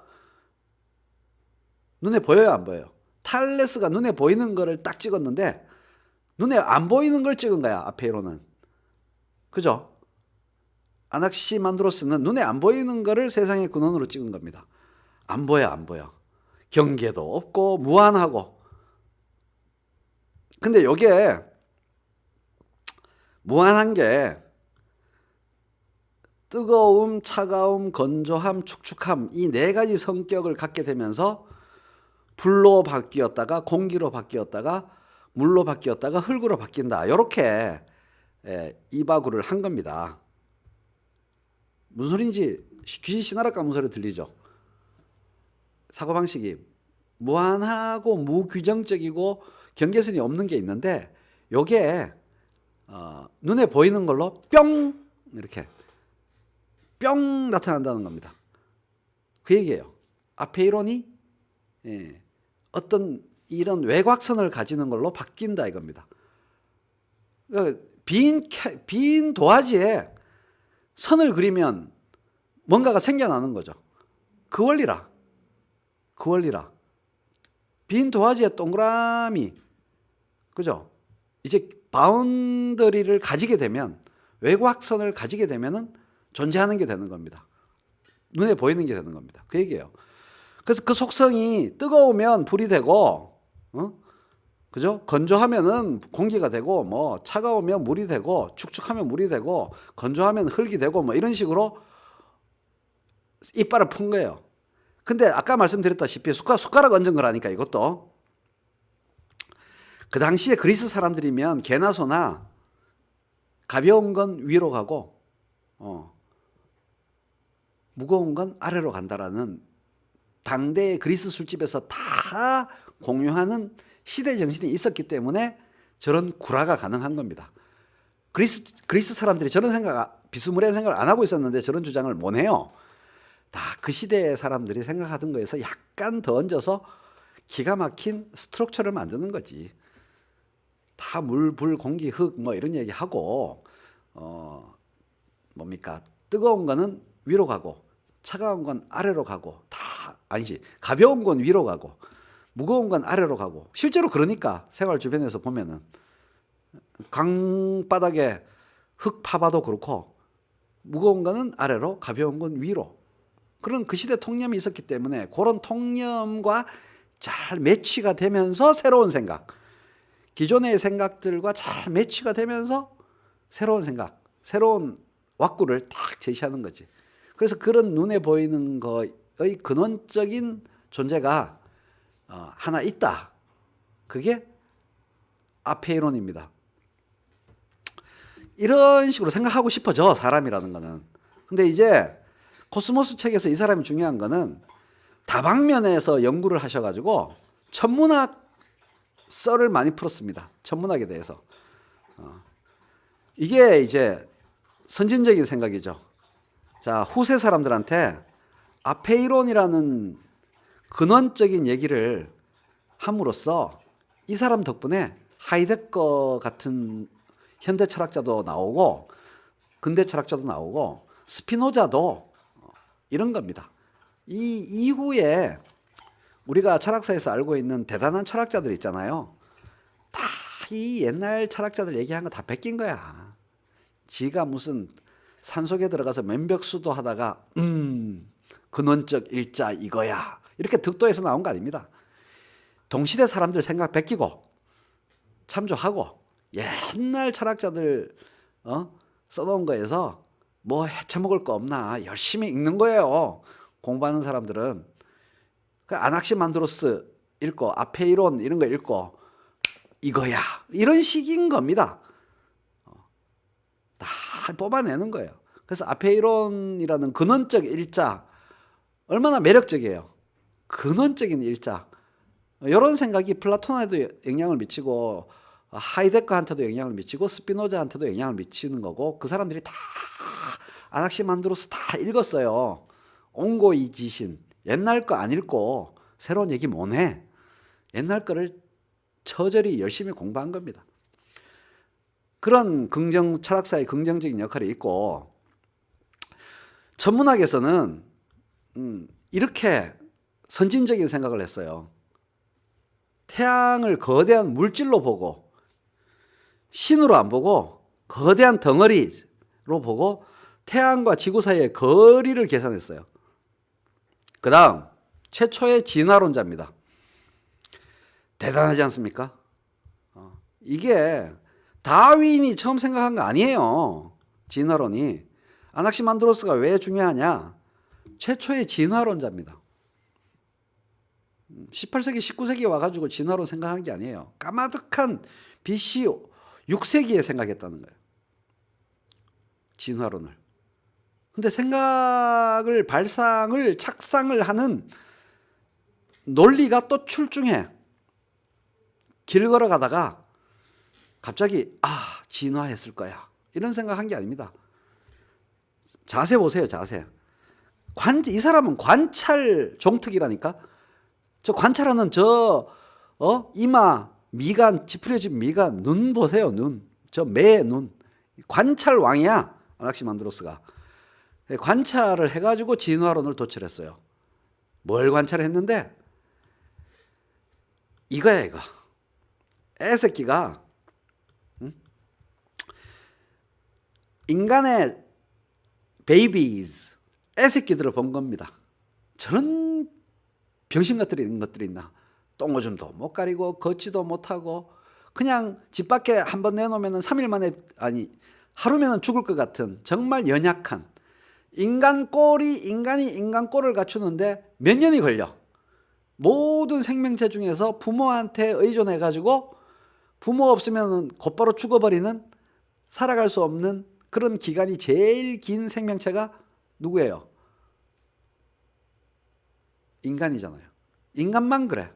눈에 보여요 안 보여요? 탈레스가 눈에 보이는 거를 딱 찍었는데 눈에 안 보이는 걸 찍은 거야 아페이론은. 그죠? 아낙시만드로스는 눈에 안 보이는 거를 세상의 근원으로 찍은 겁니다. 안 보여 안 보여. 경계도 없고 무한하고. 근데 요게 무한한 게 뜨거움, 차가움, 건조함, 축축함 이 네 가지 성격을 갖게 되면서 불로 바뀌었다가 공기로 바뀌었다가 물로 바뀌었다가 흙으로 바뀐다. 이렇게 이바구를 한 겁니다. 무슨 소리인지 귀신 씨나라 까문 소리 들리죠? 사고방식이 무한하고 무규정적이고 경계선이 없는 게 있는데 요게 눈에 보이는 걸로 뿅 이렇게 뿅 나타난다는 겁니다. 그 얘기예요. 아페이론이 어떤 이런 외곽선을 가지는 걸로 바뀐다 이겁니다. 빈 도화지에 선을 그리면 뭔가가 생겨나는 거죠. 그 원리라. 그 원리라. 빈 도화지에 동그라미, 그죠? 이제 바운더리를 가지게 되면, 외곽선을 가지게 되면은 존재하는 게 되는 겁니다. 눈에 보이는 게 되는 겁니다. 그 얘기예요. 그래서 그 속성이 뜨거우면 불이 되고, 그죠? 건조하면은 공기가 되고, 뭐 차가우면 물이 되고, 축축하면 물이 되고, 건조하면 흙이 되고, 뭐 이런 식으로 이빨을 푼 거예요. 근데 아까 말씀드렸다시피 숟가락 얹은 거라니까 이것도. 그 당시에 그리스 사람들이면 개나 소나 가벼운 건 위로 가고, 무거운 건 아래로 간다라는 당대의 그리스 술집에서 다 공유하는 시대 정신이 있었기 때문에 저런 구라가 가능한 겁니다. 그리스 사람들이 저런 비스무리한 생각을 안 하고 있었는데 저런 주장을 못 해요. 다 그 시대의 사람들이 생각하던 거에서 약간 더 얹어서 기가 막힌 스트럭처를 만드는 거지. 다 물, 불, 공기, 흙 뭐 이런 얘기하고 뭡니까? 뜨거운 거는 위로 가고 차가운 건 아래로 가고 다 아니지. 가벼운 건 위로 가고 무거운 건 아래로 가고 실제로 그러니까 생활 주변에서 보면은 강바닥에 흙 파봐도 그렇고 무거운 거는 아래로 가벼운 건 위로 그런 그 시대 통념이 있었기 때문에 그런 통념과 잘 매치가 되면서 새로운 생각 기존의 생각들과 잘 매치가 되면서 새로운 생각 새로운 왁구를 딱 제시하는 거지. 그래서 그런 눈에 보이는 거의 근원적인 존재가 하나 있다. 그게 아페이론입니다. 이런 식으로 생각하고 싶어져 사람이라는 거는. 근데 이제 코스모스 책에서 이 사람이 중요한 거는 다방면에서 연구를 하셔가지고 천문학 썰을 많이 풀었습니다. 천문학에 대해서. 이게 이제 선진적인 생각이죠. 자, 후세 사람들한테 아페이론이라는 근원적인 얘기를 함으로써 이 사람 덕분에 하이데거 같은 현대 철학자도 나오고 근대 철학자도 나오고 스피노자도 이런 겁니다. 이 이후에 우리가 철학사에서 알고 있는 대단한 철학자들 있잖아요. 다 이 옛날 철학자들 얘기한 거 다 베낀 거야. 지가 무슨 산속에 들어가서 맨벽수도 하다가 근원적 일자 이거야. 이렇게 득도해서 나온 거 아닙니다. 동시대 사람들 생각 베끼고 참조하고 옛날 철학자들 써놓은 거에서 뭐 헤쳐먹을 거 없나 열심히 읽는 거예요. 공부하는 사람들은. 아낙시만드로스 읽고 아페이론 이런 거 읽고 이거야. 이런 식인 겁니다. 다 뽑아내는 거예요. 그래서 아페이론이라는 근원적 일자 얼마나 매력적이에요. 근원적인 일자. 이런 생각이 플라톤에도 영향을 미치고 하이데거한테도 영향을 미치고 스피노자한테도 영향을 미치는 거고, 그 사람들이 다 아낙시만드로스 다 읽었어요. 옹고이지신. 옛날 거 안 읽고 새로운 얘기 뭐네. 옛날 거를 처절히 열심히 공부한 겁니다. 그런 철학사의 긍정적인 역할이 있고, 천문학에서는 이렇게 선진적인 생각을 했어요. 태양을 거대한 물질로 보고, 신으로 안 보고 거대한 덩어리로 보고 태양과 지구 사이의 거리를 계산했어요. 그 다음 최초의 진화론자입니다. 대단하지 않습니까? 이게 다윈이 처음 생각한 거 아니에요. 진화론이. 아낙시만드로스가 왜 중요하냐? 최초의 진화론자입니다. 18세기 19세기에 와가지고 진화론 생각한 게 아니에요. 까마득한 BC 6세기에 생각했다는 거예요. 진화론을. 근데 생각을 발상을 착상을 하는 논리가 또 출중해. 길 걸어가다가 갑자기 진화했을 거야. 이런 생각한 게 아닙니다. 자세 보세요. 자세. 이 사람은 관찰 종특이라니까. 저 관찰하는 이마 미간, 찌푸려진 미간, 눈 보세요. 눈. 저 매 눈. 관찰 왕이야. 아낙시만드로스가. 관찰을 해가지고 진화론을 도출했어요. 뭘 관찰했는데? 이거야, 이거. 애새끼가 인간의 베이비즈, 애새끼들을 본 겁니다. 저런 병신 같은 것들이 있나. 똥오줌도 못 가리고 걷지도 못하고 그냥 집 밖에 한번 내놓으면 3일 만에, 아니 하루면 죽을 것 같은 정말 연약한 인간이 인간 꼴을 갖추는데 몇 년이 걸려. 모든 생명체 중에서 부모한테 의존해 가지고 부모 없으면 곧바로 죽어버리는, 살아갈 수 없는 그런 기간이 제일 긴 생명체가 누구예요? 인간이잖아요. 인간만 그래.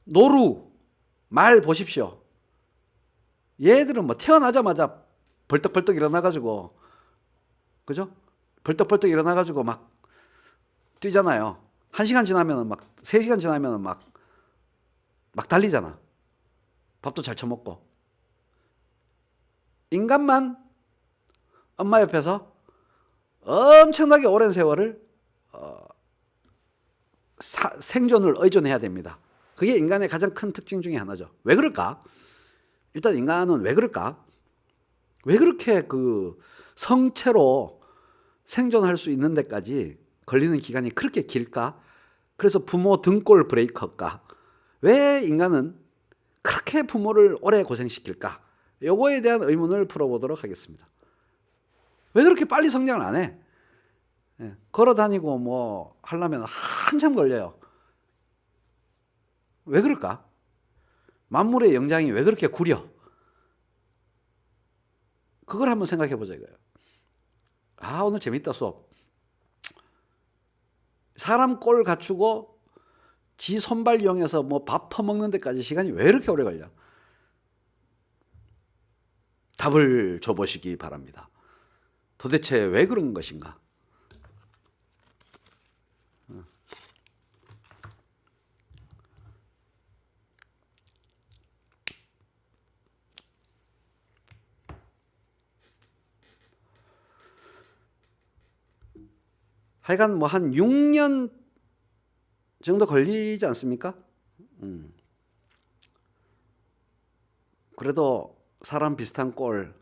노루, 말 보십시오. 얘들은 뭐 태어나자마자 벌떡벌떡 일어나가지고, 그죠? 벌떡벌떡 일어나가지고 막 뛰잖아요. 1시간 지나면 막, 3시간 지나면 막 달리잖아. 밥도 잘 처먹고. 인간만 엄마 옆에서 엄청나게 오랜 세월을 생존을 의존해야 됩니다. 그게 인간의 가장 큰 특징 중에 하나죠. 왜 그럴까? 일단 인간은 왜 그럴까? 왜 그렇게 그 성체로 생존할 수 있는 데까지 걸리는 기간이 그렇게 길까? 그래서 부모 등골 브레이커일까? 왜 인간은 그렇게 부모를 오래 고생시킬까? 요거에 대한 의문을 풀어보도록 하겠습니다. 왜 그렇게 빨리 성장을 안 해? 걸어 다니고 뭐 하려면 한참 걸려요. 왜 그럴까? 만물의 영장이 왜 그렇게 구려? 그걸 한번 생각해 보자 이거예요. 오늘 재밌다 수업. 사람 꼴 갖추고 지 손발 이용해서 뭐 밥 퍼먹는 데까지 시간이 왜 이렇게 오래 걸려? 답을 줘보시기 바랍니다. 도대체 왜 그런 것인가? 하여간 뭐 한 6년 정도 걸리지 않습니까? 그래도 사람 비슷한 꼴,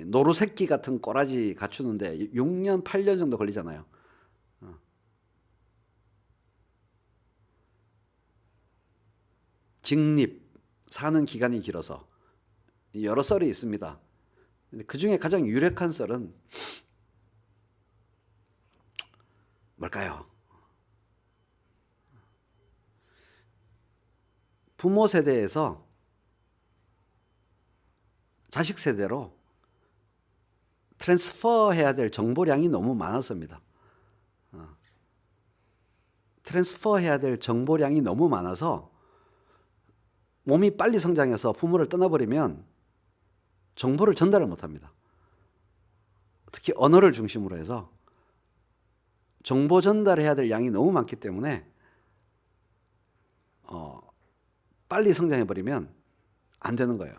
노루 새끼 같은 꼬라지 갖추는데 6년, 8년 정도 걸리잖아요. 직립, 사는 기간이 길어서 여러 썰이 있습니다. 그 중에 가장 유력한 썰은 뭘까요? 부모 세대에서 자식 세대로 트랜스퍼 해야 될 정보량이 너무 많았습니다. 트랜스퍼 해야 될 정보량이 너무 많아서 몸이 빨리 성장해서 부모를 떠나버리면 정보를 전달을 못합니다. 특히 언어를 중심으로 해서 정보 전달해야 될 양이 너무 많기 때문에 빨리 성장해버리면 안 되는 거예요.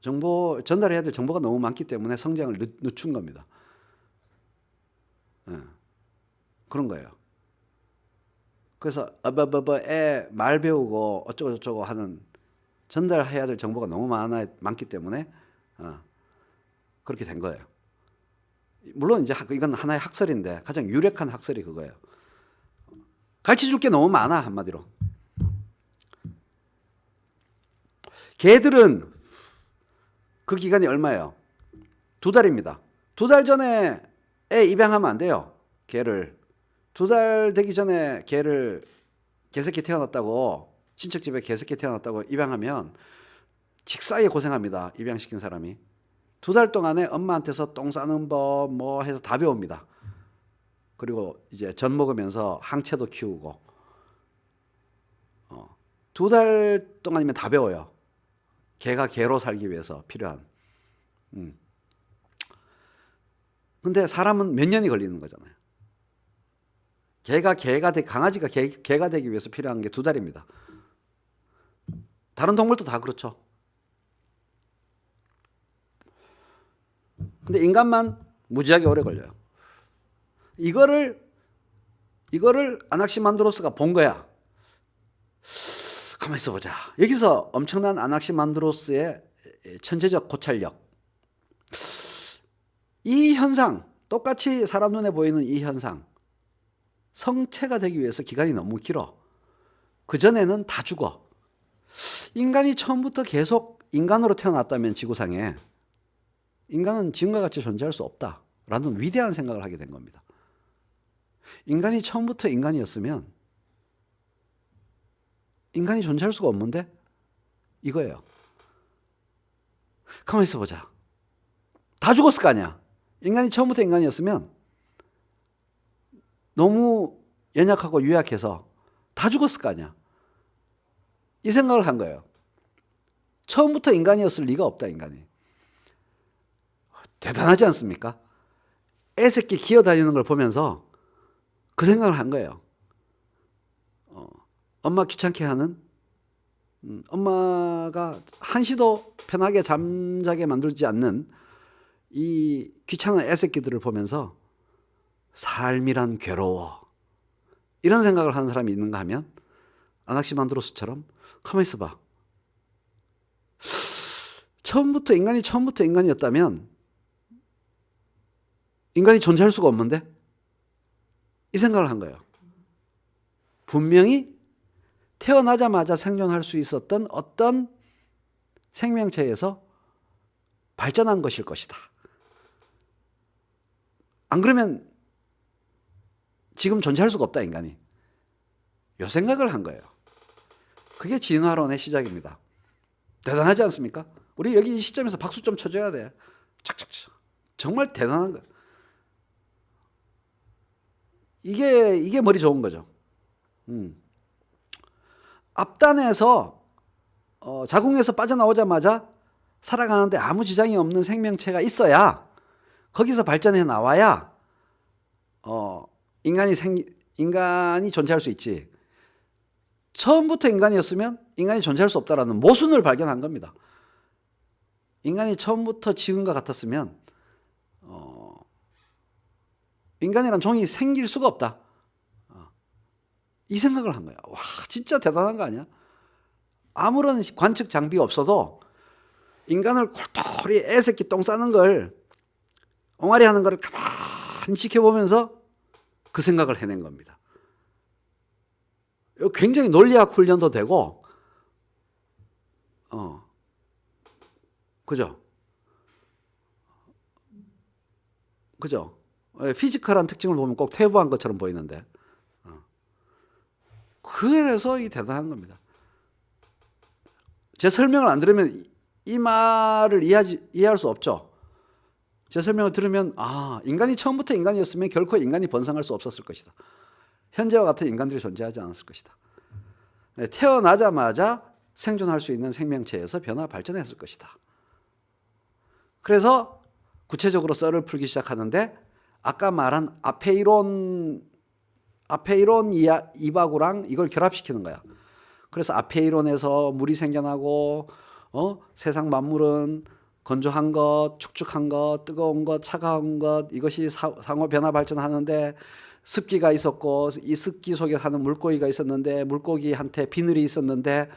정보 전달해야 될 정보가 너무 많기 때문에 성장을 늦춘 겁니다. 그런 거예요. 그래서 말 배우고 어쩌고 저쩌고 하는 전달해야 될 정보가 너무 많기 때문에 그렇게 된 거예요. 물론 이제 이건 하나의 학설인데 가장 유력한 학설이 그거예요. 가르쳐줄 게 너무 많아, 한마디로. 개들은 그 기간이 얼마예요? 2달입니다. 2달 전에 애 입양하면 안 돼요. 개를 2달 되기 전에 개새끼 태어났다고, 친척집에 개새끼 태어났다고 입양하면 직사에 고생합니다. 입양시킨 사람이. 2달 동안에 엄마한테서 똥 싸는 법 뭐 해서 다 배웁니다. 그리고 이제 젖 먹으면서 항체도 키우고 2달 동안이면 다 배워요. 개가 개로 살기 위해서 필요한. 근데 사람은 몇 년이 걸리는 거잖아요. 강아지가 개가 되기 위해서 필요한 게 2달입니다. 다른 동물도 다 그렇죠. 근데 인간만 무지하게 오래 걸려요. 이거를 아낙시만드로스가 본 거야. 가만히 있어보자. 여기서 엄청난 아낙시만드로스의 천재적 고찰력. 이 현상, 똑같이 사람 눈에 보이는 이 현상, 성체가 되기 위해서 기간이 너무 길어. 그전에는 다 죽어. 인간이 처음부터 계속 인간으로 태어났다면 지구상에 인간은 지금과 같이 존재할 수 없다라는 위대한 생각을 하게 된 겁니다. 인간이 처음부터 인간이었으면 인간이 존재할 수가 없는데 이거예요. 가만히 있어보자. 다 죽었을 거 아니야. 인간이 처음부터 인간이었으면 너무 연약하고 유약해서 다 죽었을 거 아니야. 이 생각을 한 거예요. 처음부터 인간이었을 리가 없다, 인간이. 대단하지 않습니까? 애새끼 기어다니는 걸 보면서 그 생각을 한 거예요. 엄마 귀찮게 하는, 엄마가 한시도 편하게 잠자게 만들지 않는 이 귀찮은 애새끼들을 보면서 삶이란 괴로워, 이런 생각을 하는 사람이 있는가 하면 아낙시만드로스처럼 가만히 있어봐. 처음부터 인간이었다면 인간이 존재할 수가 없는데? 이 생각을 한 거예요. 분명히 태어나자마자 생존할 수 있었던 어떤 생명체에서 발전한 것일 것이다. 안 그러면 지금 존재할 수가 없다, 인간이. 이 생각을 한 거예요. 그게 진화론의 시작입니다. 대단하지 않습니까? 우리 여기 이 시점에서 박수 좀 쳐줘야 돼. 착착착. 정말 대단한 거예요. 이게 머리 좋은 거죠. 앞단에서 자궁에서 빠져나오자마자 살아가는데 아무 지장이 없는 생명체가 있어야, 거기서 발전해 나와야 인간이 존재할 수 있지. 처음부터 인간이었으면 인간이 존재할 수 없다라는 모순을 발견한 겁니다. 인간이 처음부터 지금과 같았으면 인간이란 종이 생길 수가 없다. 이 생각을 한 거야. 와, 진짜 대단한 거 아니야? 아무런 관측 장비가 없어도 인간을 골똘히 애새끼 똥 싸는 걸, 옹알이 하는 걸 가만히 지켜보면서 그 생각을 해낸 겁니다. 굉장히 논리학 훈련도 되고, 그죠? 그죠? 피지컬한 특징을 보면 꼭 퇴보한 것처럼 보이는데, 그래서 이 대단한 겁니다. 제 설명을 안 들으면 이 말을 이해할 수 없죠. 제 설명을 들으면 인간이 처음부터 인간이었으면 결코 인간이 번성할 수 없었을 것이다. 현재와 같은 인간들이 존재하지 않았을 것이다. 태어나자마자 생존할 수 있는 생명체에서 변화 발전했을 것이다. 그래서 구체적으로 썰을 풀기 시작하는데 아까 말한 아페이론 이바구랑 이걸 결합시키는 거야. 그래서 아페이론에서 물이 생겨나고 세상 만물은 건조한 것, 축축한 것, 뜨거운 것, 차가운 것 이것이 상호 변화 발전하는데 습기가 있었고 이 습기 속에 사는 물고기가 있었는데 물고기한테 비늘이 있었는데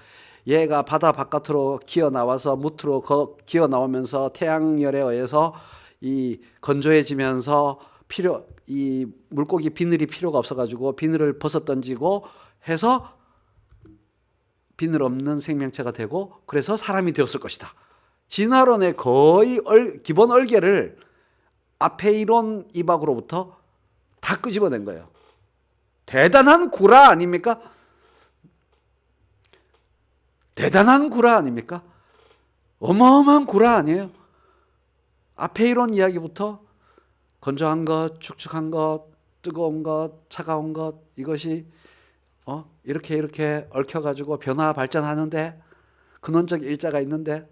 얘가 바다 바깥으로 기어 나와서 무트로 기어 나오면서 태양열에 의해서 이 건조해지면서 이 물고기 비늘이 필요가 없어가지고 비늘을 벗어 던지고 해서 비늘 없는 생명체가 되고 그래서 사람이 되었을 것이다. 진화론의 거의 기본 얼개를 아페이론 이박으로부터 다 끄집어낸 거예요. 대단한 구라 아닙니까? 대단한 구라 아닙니까? 어마어마한 구라 아니에요? 아페이론 이야기부터 건조한 것, 축축한 것, 뜨거운 것, 차가운 것 이것이 이렇게 얽혀가지고 변화 발전하는데 근원적 일자가 있는데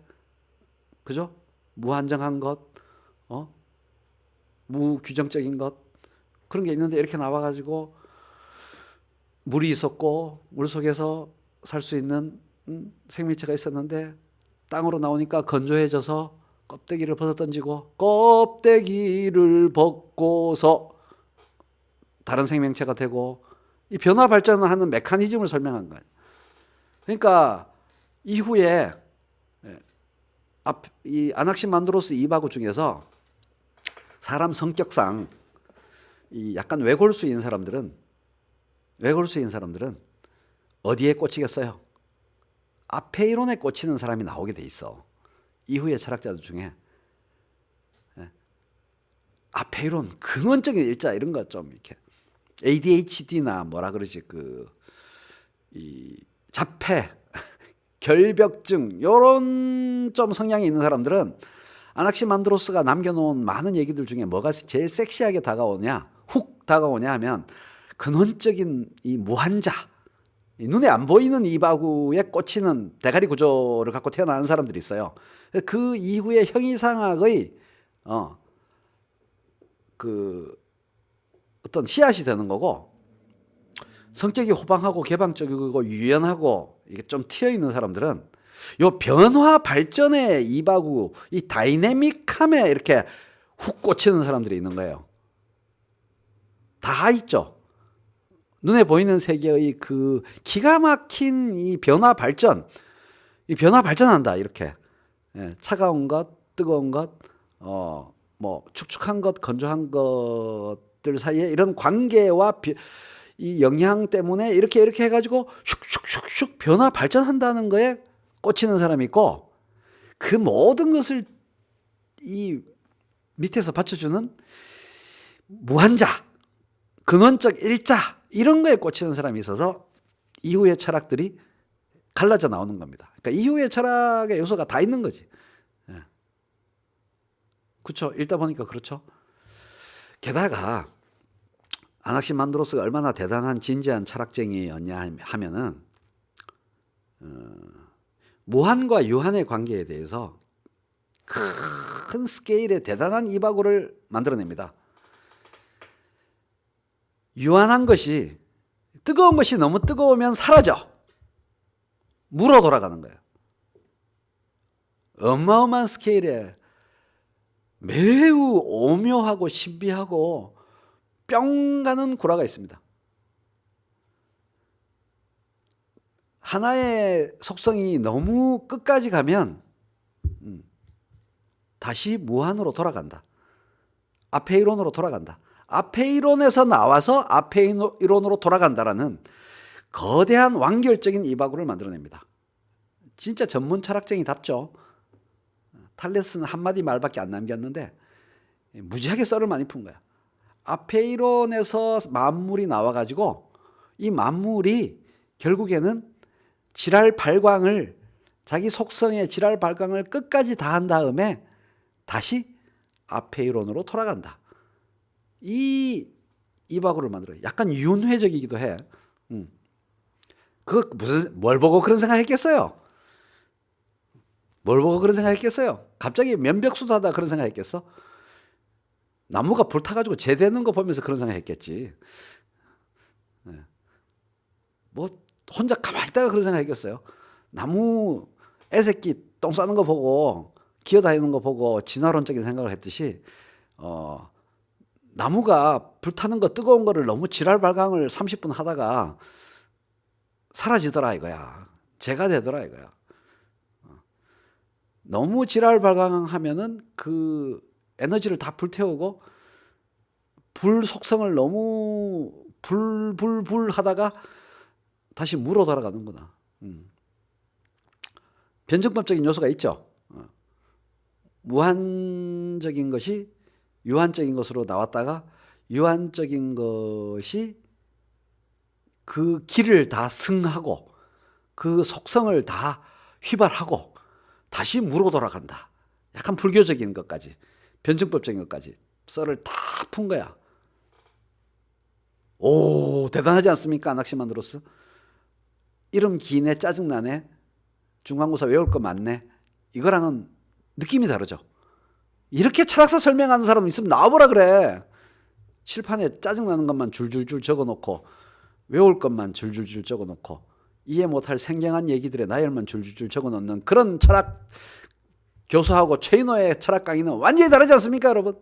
그죠? 무한정한 것, 무규정적인 것 그런 게 있는데 이렇게 나와가지고 물이 있었고 물 속에서 살 수 있는 생명체가 있었는데 땅으로 나오니까 건조해져서 껍데기를 벗어 던지고 껍데기를 벗고서 다른 생명체가 되고 이 변화 발전하는 메커니즘을 설명한 거예요. 그러니까 이후에 이 아낙시만드로스 이바구 중에서 사람 성격상 이 약간 외골수인 사람들은 어디에 꽂히겠어요? 아페이론에 꽂히는 사람이 나오게 돼 있어. 이후의 철학자들 중에 아페이론 근원적인 일자 이런 거 좀 이렇게 ADHD나 뭐라 그러지 이 자폐 결벽증 요런 좀 성향이 있는 사람들은 아낙시만드로스가 남겨놓은 많은 얘기들 중에 뭐가 제일 섹시하게 다가오냐 훅 다가오냐 하면 근원적인 이 무한자 눈에 안 보이는 이바구에 꽂히는 대가리 구조를 갖고 태어나는 사람들이 있어요. 그 이후에 형이상학의 어떤 씨앗이 되는 거고 성격이 호방하고 개방적이고 유연하고 이게 좀 튀어 있는 사람들은 요 변화 발전의 이바구 이 다이내믹함에 이렇게 훅 꽂히는 사람들이 있는 거예요. 다 있죠. 눈에 보이는 세계의 그 기가 막힌 이 변화 발전한다 이렇게 차가운 것, 뜨거운 것, 뭐 축축한 것, 건조한 것들 사이에 이런 관계와 이 영향 때문에 이렇게 해가지고 슉슉슉슉 변화 발전한다는 거에 꽂히는 사람이 있고 그 모든 것을 이 밑에서 받쳐주는 무한자, 근원적 일자 이런 거에 꽂히는 사람이 있어서 이후의 철학들이 갈라져 나오는 겁니다. 그러니까 이후의 철학의 요소가 다 있는 거지. 그렇죠. 읽다 보니까 그렇죠. 게다가 아낙시만드로스가 얼마나 대단한 진지한 철학쟁이였냐 하면은 무한과 유한의 관계에 대해서 큰 스케일의 대단한 이바구를 만들어냅니다. 유한한 것이 뜨거운 것이 너무 뜨거우면 사라져. 물어 돌아가는 거예요. 어마어마한 스케일의 매우 오묘하고 신비하고 뿅 가는 구라가 있습니다. 하나의 속성이 너무 끝까지 가면 다시 무한으로 돌아간다. 아페이론으로 돌아간다. 아페이론에서 나와서 아페이론으로 돌아간다라는 거대한 완결적인 이바구를 만들어냅니다. 진짜 전문 철학쟁이답죠. 탈레스는 한마디 말밖에 안 남겼는데 무지하게 썰을 많이 푼 거야. 아페이론에서 만물이 나와가지고 이 만물이 결국에는 자기 속성의 지랄 발광을 끝까지 다 한 다음에 다시 앞에 이론으로 돌아간다. 이 이바구를 만들어요. 약간 윤회적이기도 해. 그 무슨 뭘 보고 그런 생각했겠어요? 뭘 보고 그런 생각했겠어요? 갑자기 면벽수도 그런 생각했겠어? 나무가 불타가지고 재되는 거 보면서 그런 생각했겠지. 뭐 혼자 가만히 있다가 그런 생각했겠어요? 나무 애새끼 똥 싸는 거 보고 기어다니는 거 보고 진화론적인 생각을 했듯이 나무가 불타는 거 뜨거운 거를 너무 지랄 발광을 30분 하다가 사라지더라 이거야. 재가 되더라 이거야. 너무 지랄 발광하면은 그 에너지를 다 불태우고 불 속성을 너무 불 하다가 다시 물어 돌아가는구나. 변증법적인 요소가 있죠. 무한적인 것이 유한적인 것으로 나왔다가 유한적인 것이 그 길을 다 승하고 그 속성을 다 휘발하고 다시 물어 돌아간다. 약간 불교적인 것까지 변증법적인 것까지 썰을 다 푼 거야. 오, 대단하지 않습니까? 아낙시만드로스. 이름 기네, 짜증나네, 중간고사 외울 거 많네, 이거랑은 느낌이 다르죠. 이렇게 철학사 설명하는 사람 있으면 나와보라 그래. 칠판에 짜증나는 것만 줄줄줄 적어놓고 외울 것만 줄줄줄 적어놓고 이해 못할 생경한 얘기들의 나열만 줄줄줄 적어놓는 그런 철학 교수하고 최인호의 철학 강의는 완전히 다르지 않습니까, 여러분?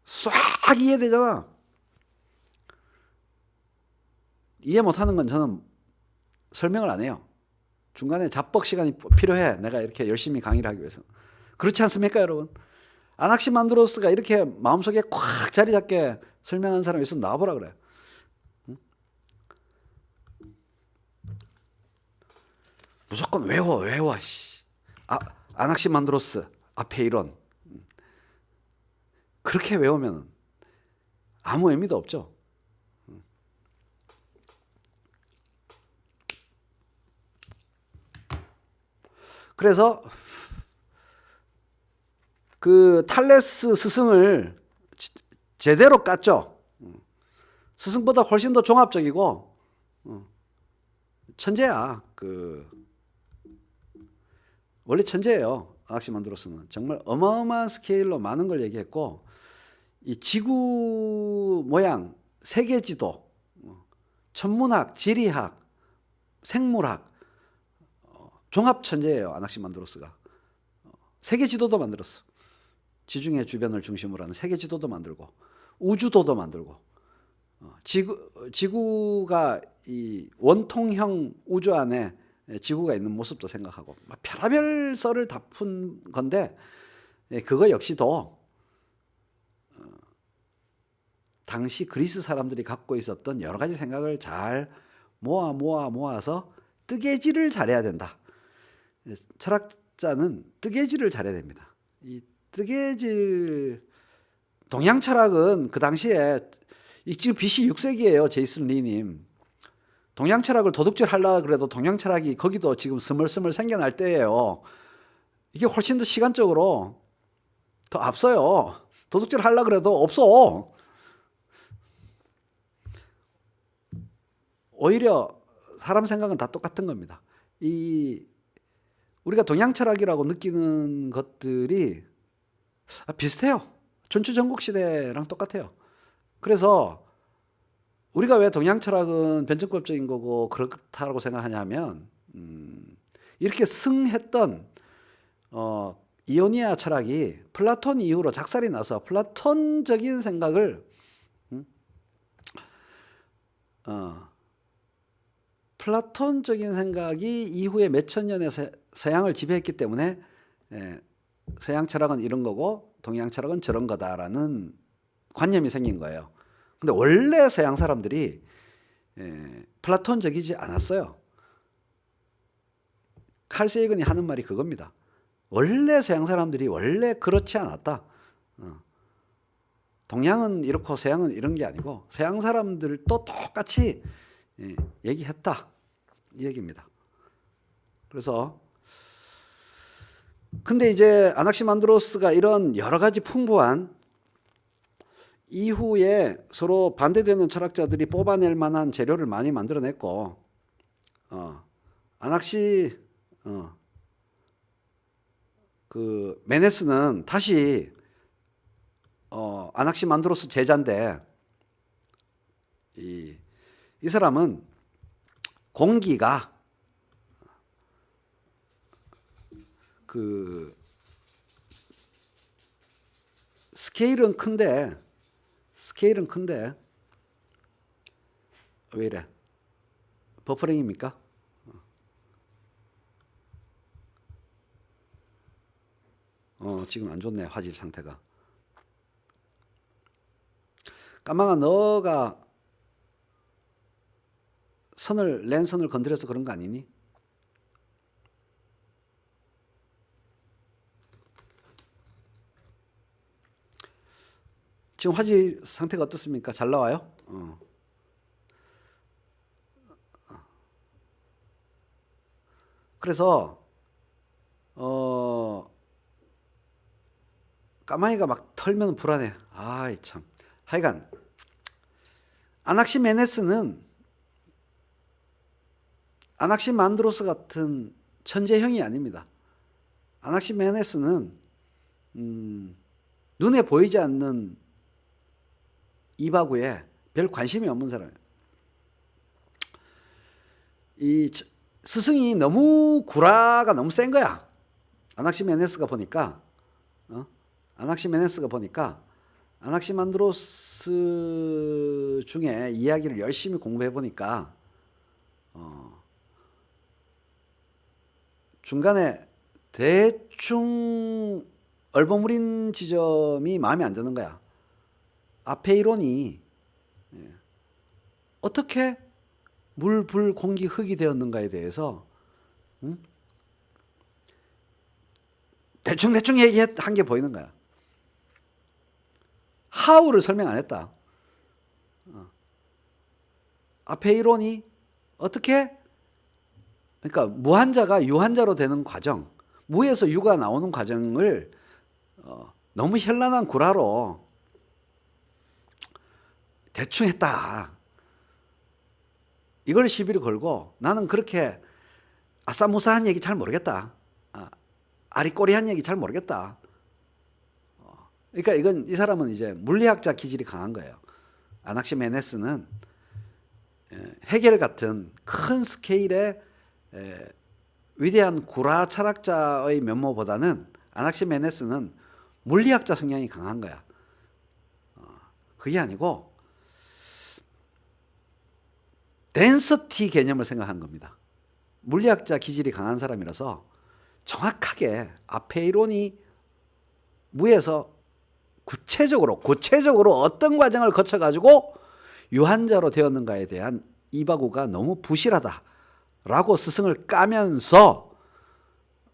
싹 이해되잖아. 이해 못하는 건 저는 설명을 안 해요. 중간에 잡벅 시간이 필요해. 내가 이렇게 열심히 강의를 하기 위해서. 그렇지 않습니까, 여러분? 아낙시만드로스가 이렇게 마음속에 콱 자리 잡게 설명한 사람이 있으면 나와보라 그래. 무조건 외워. 아낙시만드로스 앞에 이론. 그렇게 외우면 아무 의미도 없죠. 그래서 그 탈레스 스승을 제대로 깠죠. 스승보다 훨씬 더 종합적이고 천재야. 원래 천재예요. 아낙시만드로스는 정말 어마어마한 스케일로 많은 걸 얘기했고, 이 지구 모양, 세계 지도, 천문학, 지리학, 생물학, 종합 천재예요. 아낙시만드로스가. 세계 지도도 만들었어. 지중해 주변을 중심으로 하는 세계 지도도 만들고 우주도도 만들고, 지구가 이 원통형 우주 안에 지구가 있는 모습도 생각하고, 별의별 썰을 다 푼 건데, 그거 역시도 당시 그리스 사람들이 갖고 있었던 여러 가지 생각을 잘 모아서 뜨개질을 잘해야 된다. 철학자는 뜨개질을 잘해야 됩니다. 이 뜨개질, 동양 철학은 그 당시에, 지금 BC 6세기예요. 제이슨 리님. 동양 철학을 도둑질 하려고 그래도 동양 철학이 거기도 지금 스멀스멀 생겨날 때예요. 이게 훨씬 더 시간적으로 더 앞서요. 도둑질 하려고 그래도 없어. 오히려 사람 생각은 다 똑같은 겁니다. 우리가 동양 철학이라고 느끼는 것들이 비슷해요. 춘추전국 시대랑 똑같아요. 그래서 우리가 왜 동양 철학은 변증법적인 거고 그렇다고 생각하냐면, 이렇게 승했던 이오니아 철학이 플라톤 이후로 작살이 나서 플라톤적인 생각을 플라톤적인 생각이 이후에 몇천 년의 서양을 지배했기 때문에 서양 철학은 이런 거고 동양 철학은 저런 거다라는 관념이 생긴 거예요. 근데 원래 서양 사람들이 플라톤적이지 않았어요. 칼 세이건이 하는 말이 그겁니다. 원래 서양 사람들이 원래 그렇지 않았다. 동양은 이렇고 서양은 이런 게 아니고 서양 사람들도 똑같이 얘기했다, 이 얘기입니다. 그래서 근데 이제 아낙시만드로스가 이런 여러 가지 풍부한 이후에 서로 반대되는 철학자들이 뽑아낼 만한 재료를 많이 만들어냈고, 아낙시 그 메네스는 다시 아낙시만드로스 제자인데, 이 사람은 공기가 그 스케일은 큰데 왜 이래? 버퍼링입니까? 지금 안 좋네, 화질 상태가. 까망아, 너가 랜선을 건드려서 그런 거 아니니? 지금 화질 상태가 어떻습니까? 잘 나와요? 그래서 까마귀가 막 털면 불안해. 아이 참. 하여간 아낙시메네스는 아낙시만드로스 같은 천재형이 아닙니다. 아낙시메네스는 눈에 보이지 않는 이바구에 별 관심이 없는 사람이에요. 이 스승이 너무 구라가 너무 센 거야. 아낙시메네스가 보니까 아낙시만드로스 중에 이야기를 열심히 공부해 보니까 중간에 대충 얼버무린 지점이 마음에 안 드는 거야. 앞에 이론이 어떻게 물, 불, 공기, 흙이 되었는가에 대해서 대충 얘기한 게 보이는 거야. how를 설명 안 했다. 앞에 이론이 어떻게, 그러니까 무한자가 유한자로 되는 과정, 무에서 유가 나오는 과정을 너무 현란한 구라로 대충 했다. 이걸 시비를 걸고, 나는 그렇게 아싸무사한 얘기 잘 모르겠다. 아리꼬리한 얘기 잘 모르겠다. 그러니까 이 사람은 이제 물리학자 기질이 강한 거예요. 아낙시메네스는 헤겔 같은 큰 스케일의 위대한 구라 철학자의 면모보다는 아낙시메네스는 물리학자 성향이 강한 거야. 그게 아니고 덴서티 개념을 생각한 겁니다. 물리학자 기질이 강한 사람이라서 정확하게 앞에 이론이 무에서 구체적으로 어떤 과정을 거쳐가지고 유한자로 되었는가에 대한 이바구가 너무 부실하다라고 스승을 까면서,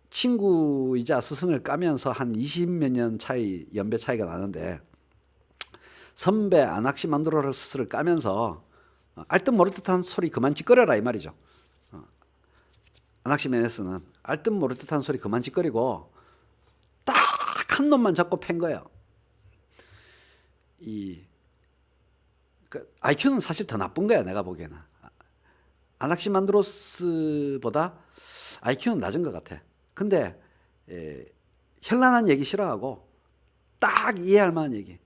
친구이자 스승을 까면서 한 20몇 년 차이, 연배 차이가 나는데, 선배 아낙시만드로스를 까면서 알듯 모를 듯한 소리 그만 짓거려라 이 말이죠. 아낙시메네스는 알듯 모를 듯한 소리 그만 짓거리고 딱 한 놈만 잡고 팬 거예요. IQ는 사실 더 나쁜 거야, 내가 보기에는. 아낙시만드로스보다 IQ는 낮은 것 같아. 근데 현란한 얘기 싫어하고 딱 이해할 만한 얘기,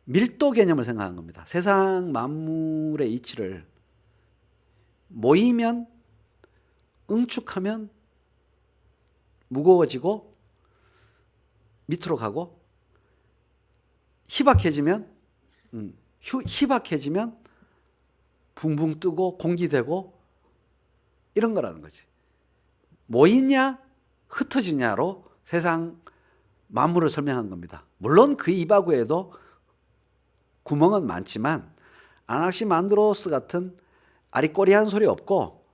밀도 개념을 생각한 겁니다. 세상 만물의 이치를 모이면, 응축하면 무거워지고 밑으로 가고, 희박해지면 붕붕 뜨고 공기되고 이런 거라는 거지. 모이냐 흩어지냐로 세상 만물을 설명한 겁니다. 물론 그 이바구에도 구멍은 많지만 아낙시만드로스 같은 아리꼬리한 소리 없고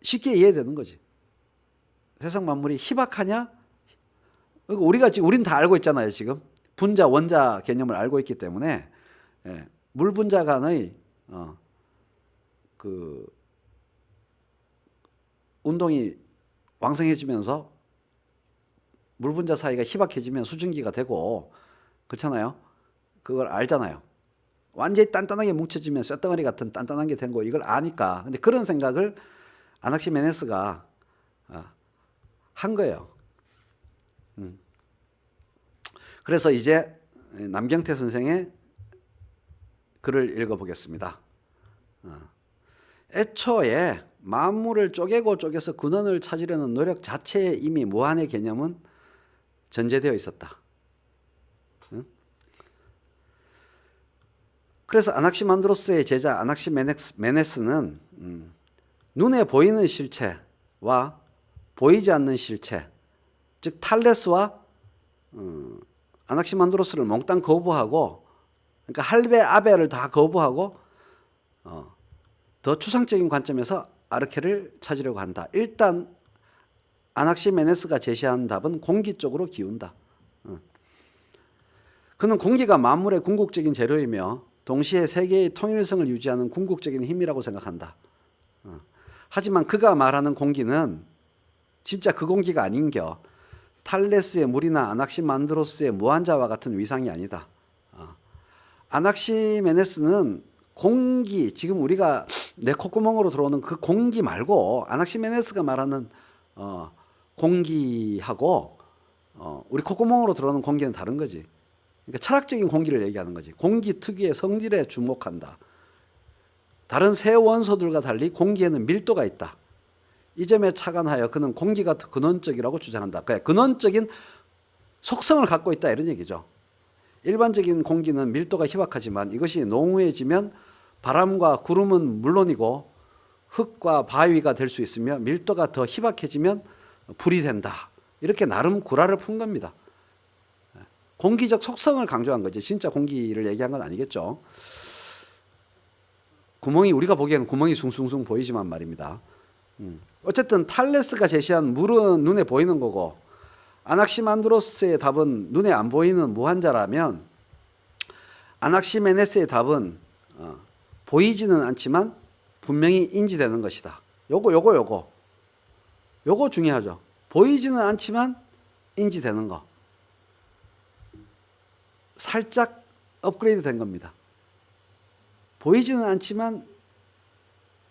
쉽게 이해되는 거지. 세상 만물이 희박하냐? 우린 다 알고 있잖아요. 지금 분자 원자 개념을 알고 있기 때문에 물분자 간의 그 운동이 왕성해지면서 물 분자 사이가 희박해지면 수증기가 되고 그렇잖아요. 그걸 알잖아요. 완전히 단단하게 뭉쳐지면 쇳덩어리 같은 단단한 게 된 거 이걸 아니까. 근데 그런 생각을 아낙시메네스가 한 거예요. 그래서 이제 남경태 선생의 글을 읽어보겠습니다. 애초에 만물을 쪼개고 쪼개서 근원을 찾으려는 노력 자체에 이미 무한의 개념은 전제되어 있었다. 그래서 아낙시만드로스의 제자 아낙시메네스는 눈에 보이는 실체와 보이지 않는 실체, 즉 탈레스와 아낙시만드로스를 몽땅 거부하고, 그러니까 할베 아베를 다 거부하고 더 추상적인 관점에서 아르케를 찾으려고 한다. 일단 아낙시메네스가 제시한 답은 공기 쪽으로 기운다. 그는 공기가 만물의 궁극적인 재료이며 동시에 세계의 통일성을 유지하는 궁극적인 힘이라고 생각한다. 하지만 그가 말하는 공기는 진짜 그 공기가 아닌겨 탈레스의 물이나 아낙시만드로스의 무한자와 같은 위상이 아니다. 아낙시메네스는 공기, 지금 우리가 내 콧구멍으로 들어오는 그 공기 말고 아낙시메네스가 말하는 공기하고 우리 콧구멍으로 들어오는 공기는 다른 거지. 그러니까 철학적인 공기를 얘기하는 거지. 공기 특유의 성질에 주목한다. 다른 새 원소들과 달리 공기에는 밀도가 있다. 이 점에 착안하여 그는 공기가 근원적이라고 주장한다. 그러니까 근원적인 속성을 갖고 있다 이런 얘기죠. 일반적인 공기는 밀도가 희박하지만 이것이 농후해지면 바람과 구름은 물론이고 흙과 바위가 될 수 있으며 밀도가 더 희박해지면 불이 된다. 이렇게 나름 구라를 푼 겁니다. 공기적 속성을 강조한 거지 진짜 공기를 얘기한 건 아니겠죠. 구멍이 우리가 보기에는 구멍이 숭숭숭 보이지만 말입니다. 어쨌든 탈레스가 제시한 물은 눈에 보이는 거고 아낙시만드로스의 답은 눈에 안 보이는 무한자라면 아낙시메네스의 답은 보이지는 않지만 분명히 인지되는 것이다. 요거 중요하죠. 보이지는 않지만 인지되는 거. 살짝 업그레이드 된 겁니다. 보이지는 않지만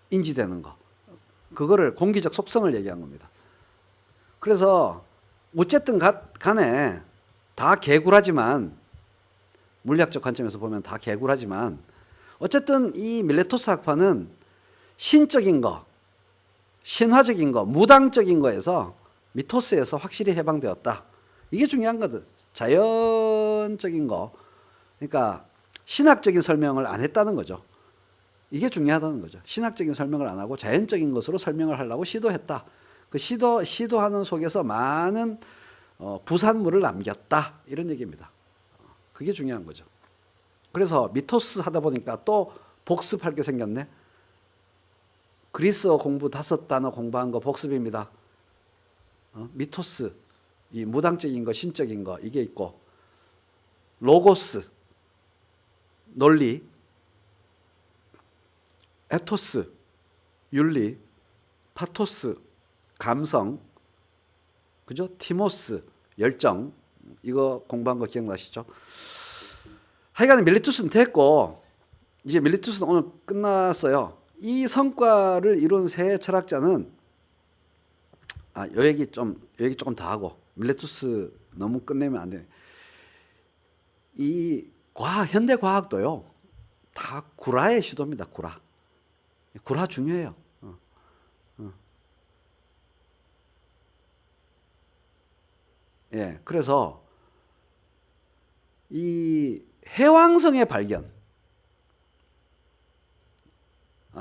인지되는 거. 그거를 공기적 속성을 얘기한 겁니다. 그래서 어쨌든 간에 다 개구라지만 물리학적 관점에서 보면 다 개구라지만 어쨌든 이 밀레토스 학파는 신적인 거, 신화적인 거, 무당적인 거에서 미토스에서 확실히 해방되었다. 이게 중요한 거든. 자연적인 거, 그러니까 신학적인 설명을 안 했다는 거죠. 이게 중요하다는 거죠. 신학적인 설명을 안 하고 자연적인 것으로 설명을 하려고 시도했다. 그 시도하는 속에서 많은 부산물을 남겼다. 이런 얘기입니다. 그게 중요한 거죠. 그래서 미토스 하다 보니까 또 복습할 게 생겼네. 그리스어 공부 5단어 공부한 거 복습입니다. 미토스, 이 무당적인 거, 신적인 거 이게 있고 로고스, 논리, 에토스, 윤리, 파토스, 감성, 그죠? 티모스, 열정 이거 공부한 거 기억나시죠? 하여간 밀레투스는 됐고 이제 밀레투스는 오늘 끝났어요. 이 성과를 이룬 세 철학자는 요 얘기 조금 더 하고 밀레투스 너무 끝내면 안 돼. 이 현대 과학도요 다 구라의 시도입니다. 구라 중요해요. 예, 그래서 이 해왕성의 발견,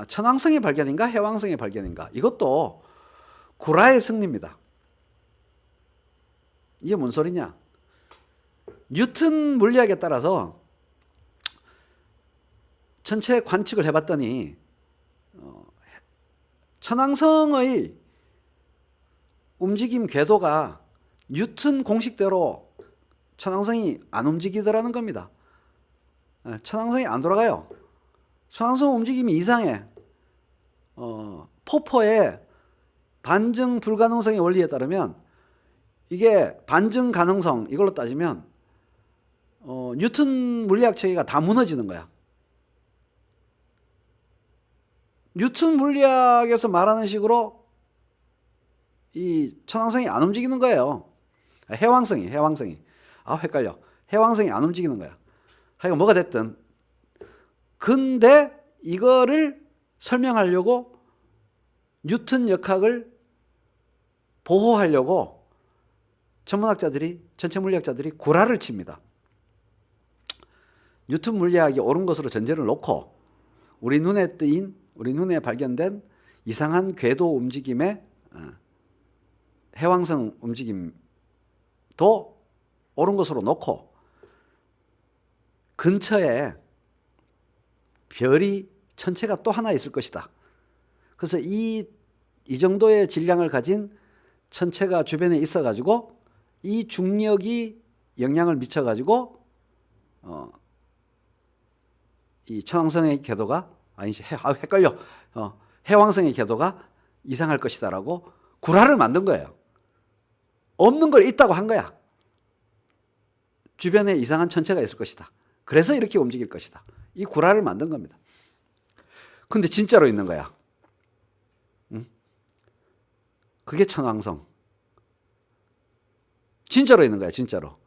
천왕성의 발견인가 해왕성의 발견인가 이것도 구라의 승리입니다. 이게 뭔 소리냐? 뉴턴 물리학에 따라서 전체 관측을 해봤더니 천왕성의 움직임 궤도가 뉴턴 공식대로 천왕성이 안 움직이더라는 겁니다. 천왕성이 안 돌아가요. 천왕성 움직임이 이상해. 포포에 반증 불가능성의 원리에 따르면 이게 반증 가능성 이걸로 따지면 뉴턴 물리학 체계가 다 무너지는 거야. 뉴턴 물리학에서 말하는 식으로 이 천왕성이 안 움직이는 거예요. 해왕성이. 헷갈려. 해왕성이 안 움직이는 거야. 하여간 뭐가 됐든. 근데 이거를 설명하려고 뉴턴 역학을 보호하려고 천문학자들이, 전체 물리학자들이 구라를 칩니다. 뉴턴 물리학이 옳은 것으로 전제를 놓고 우리 눈에 발견된 이상한 궤도 움직임의 해왕성 움직임도 옳은 것으로 놓고 근처에 별이 천체가 또 하나 있을 것이다. 그래서 이 정도의 질량을 가진 천체가 주변에 있어가지고 이 중력이 영향을 미쳐가지고 이 천왕성의 궤도가 헷갈려. 해왕성의 궤도가 이상할 것이다라고 구라를 만든 거예요. 없는 걸 있다고 한 거야. 주변에 이상한 천체가 있을 것이다. 그래서 이렇게 움직일 것이다. 이 구라를 만든 겁니다. 근데 진짜로 있는 거야. 응? 그게 천왕성. 진짜로 있는 거야, 진짜로.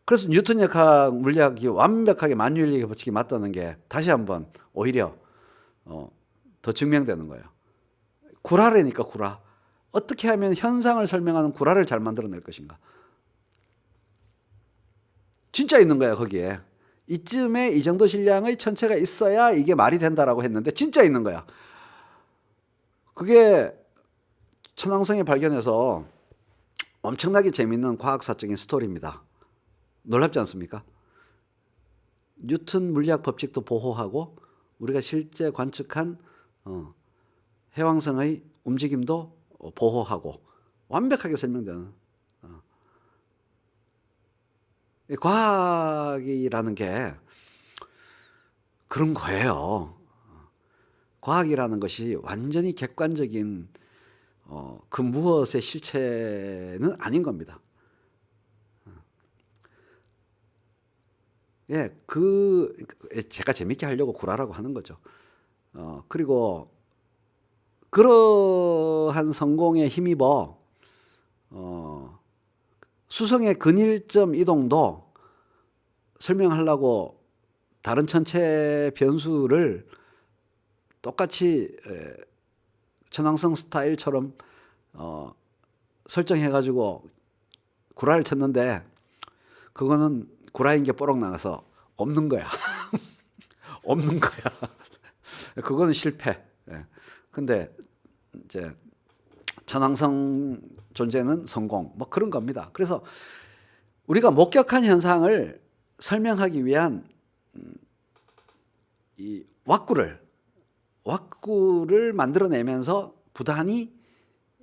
그래서 뉴턴 역학 물리학이 완벽하게 만유인력의 법칙이 맞다는 게 다시 한번 오히려 더 증명되는 거예요. 구라라니까, 구라. 어떻게 하면 현상을 설명하는 구라를 잘 만들어낼 것인가. 진짜 있는 거야, 거기에. 이쯤에 이 정도 질량의 천체가 있어야 이게 말이 된다라고 했는데 진짜 있는 거야. 그게 천왕성의 발견에서 엄청나게 재미있는 과학사적인 스토리입니다. 놀랍지 않습니까? 뉴턴 물리학 법칙도 보호하고 우리가 실제 관측한 해왕성의 움직임도 보호하고 완벽하게 설명되는 과학이라는 게 그런 거예요. 과학이라는 것이 완전히 객관적인 그 무엇의 실체는 아닌 겁니다. 예, 제가 재밌게 하려고 구라라고 하는 거죠. 그리고 그러한 성공에 힘입어 수성의 근일점 이동도 설명하려고 다른 천체 변수를 똑같이 천왕성 스타일처럼 설정해가지고 구라를 쳤는데 그거는 구라인 게 뽀록 나가서 없는 거야. 없는 거야. 그거는 실패. 근데 이제 천왕성 존재는 성공. 뭐 그런 겁니다. 그래서 우리가 목격한 현상을 설명하기 위한 이 왁구를 만들어내면서 부단히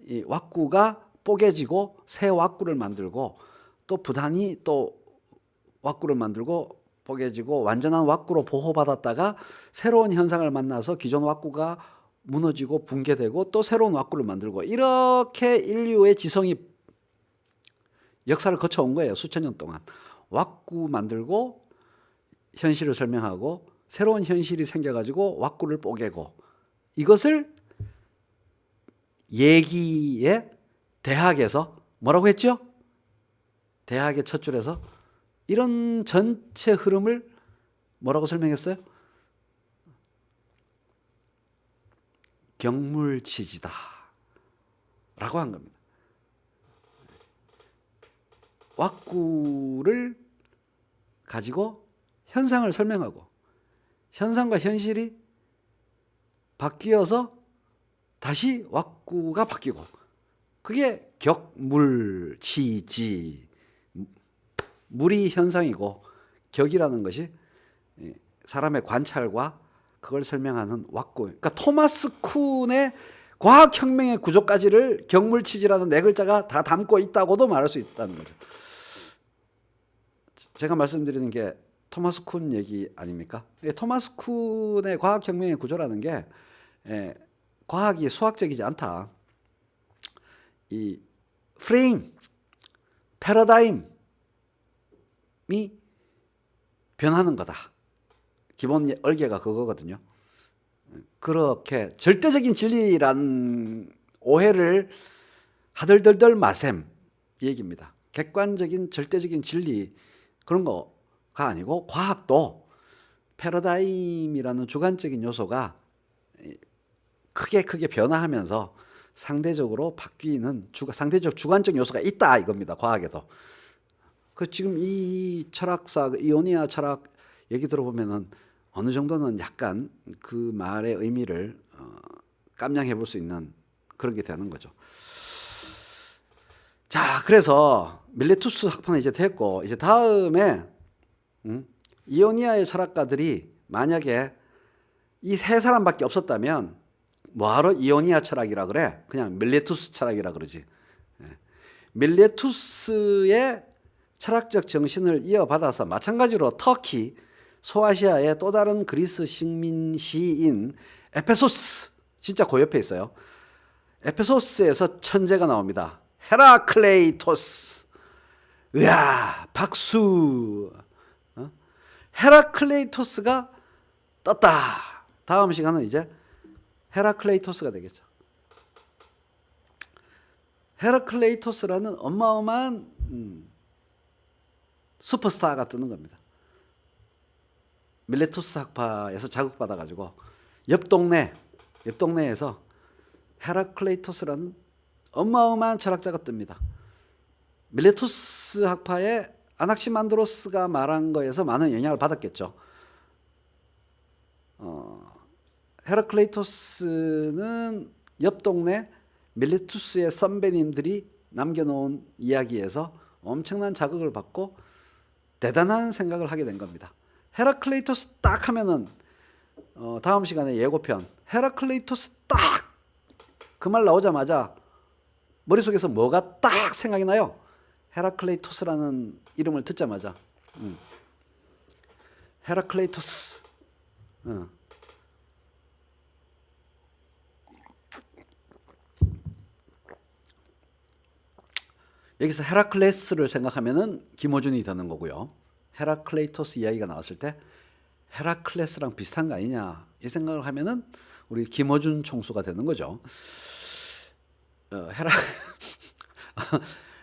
이 왁구가 뽀개지고 새 왁구를 만들고 또 부단히 또 왁구를 만들고 뽀개지고 완전한 왁구로 보호받았다가 새로운 현상을 만나서 기존 왁구가 무너지고 붕괴되고 또 새로운 왁구를 만들고 이렇게 인류의 지성이 역사를 거쳐온 거예요. 수천 년 동안. 왁구 만들고 현실을 설명하고 새로운 현실이 생겨가지고 왁구를 뽀개고 이것을 예기의 대학에서 뭐라고 했죠? 대학의 첫 줄에서 이런 전체 흐름을 뭐라고 설명했어요? 경물치지다 라고 한 겁니다. 왁구를 가지고 현상을 설명하고 현상과 현실이 바뀌어서 다시 왁구가 바뀌고 그게 격물치지. 물이 현상이고 격이라는 것이 사람의 관찰과 그걸 설명하는 왁구. 그러니까 토마스 쿤의 과학혁명의 구조까지를 격물치지라는 네 글자가 다 담고 있다고도 말할 수 있다는 거죠. 제가 말씀드리는 게 토마스 쿤 얘기 아닙니까? 토마스 쿤의 과학혁명의 구조라는 게 과학이 수학적이지 않다. 이 프레임, 패러다임이 변하는 거다. 기본 얼개가 그거거든요. 그렇게 절대적인 진리란 오해를 하들들들 마셈 얘기입니다. 객관적인 절대적인 진리 그런 거가 아니고 과학도 패러다임이라는 주관적인 요소가 크게 변화하면서 상대적으로 바뀌는 상대적 주관적 요소가 있다 이겁니다. 과학에도. 그 지금 이 철학사 이오니아 철학 얘기 들어보면은 어느 정도는 약간 그 말의 의미를 깜냥해 볼 수 있는 그런 게 되는 거죠. 자, 그래서 밀레투스 학파는 이제 됐고, 이제 다음에 이오니아의 철학가들이 만약에 이 세 사람밖에 없었다면 뭐하러 이오니아 철학이라 그래? 그냥 밀레투스 철학이라 그러지. 밀레투스의 철학적 정신을 이어받아서 마찬가지로 터키, 소아시아의 또 다른 그리스 식민 시인 에페소스, 진짜 그 옆에 있어요. 에페소스에서 천재가 나옵니다. 헤라클레이토스. 으야, 박수. 헤라클레이토스가 떴다. 다음 시간은 이제 헤라클레이토스가 되겠죠. 헤라클레이토스라는 어마어마한 슈퍼스타가 뜨는 겁니다. 밀레투스 학파에서 자극받아가지고 옆 동네에서 헤라클레이토스라는 어마어마한 철학자가 뜹니다. 밀레투스 학파의 아낙시만드로스가 말한 거에서 많은 영향을 받았겠죠. 헤라클레이토스는 옆 동네 밀레투스의 선배님들이 남겨놓은 이야기에서 엄청난 자극을 받고 대단한 생각을 하게 된 겁니다. 헤라클레이토스 딱 하면은 다음 시간에 예고편 헤라클레이토스 딱 그 말 나오자마자 머릿속에서 뭐가 딱 생각이 나요? 헤라클레이토스라는 이름을 듣자마자 헤라클레이토스 여기서 헤라클레스를 생각하면은 김어준이 되는 거고요. 헤라클레이토스 이야기가 나왔을 때 헤라클레스랑 비슷한 거 아니냐 이 생각을 하면은 우리 김어준 총수가 되는 거죠.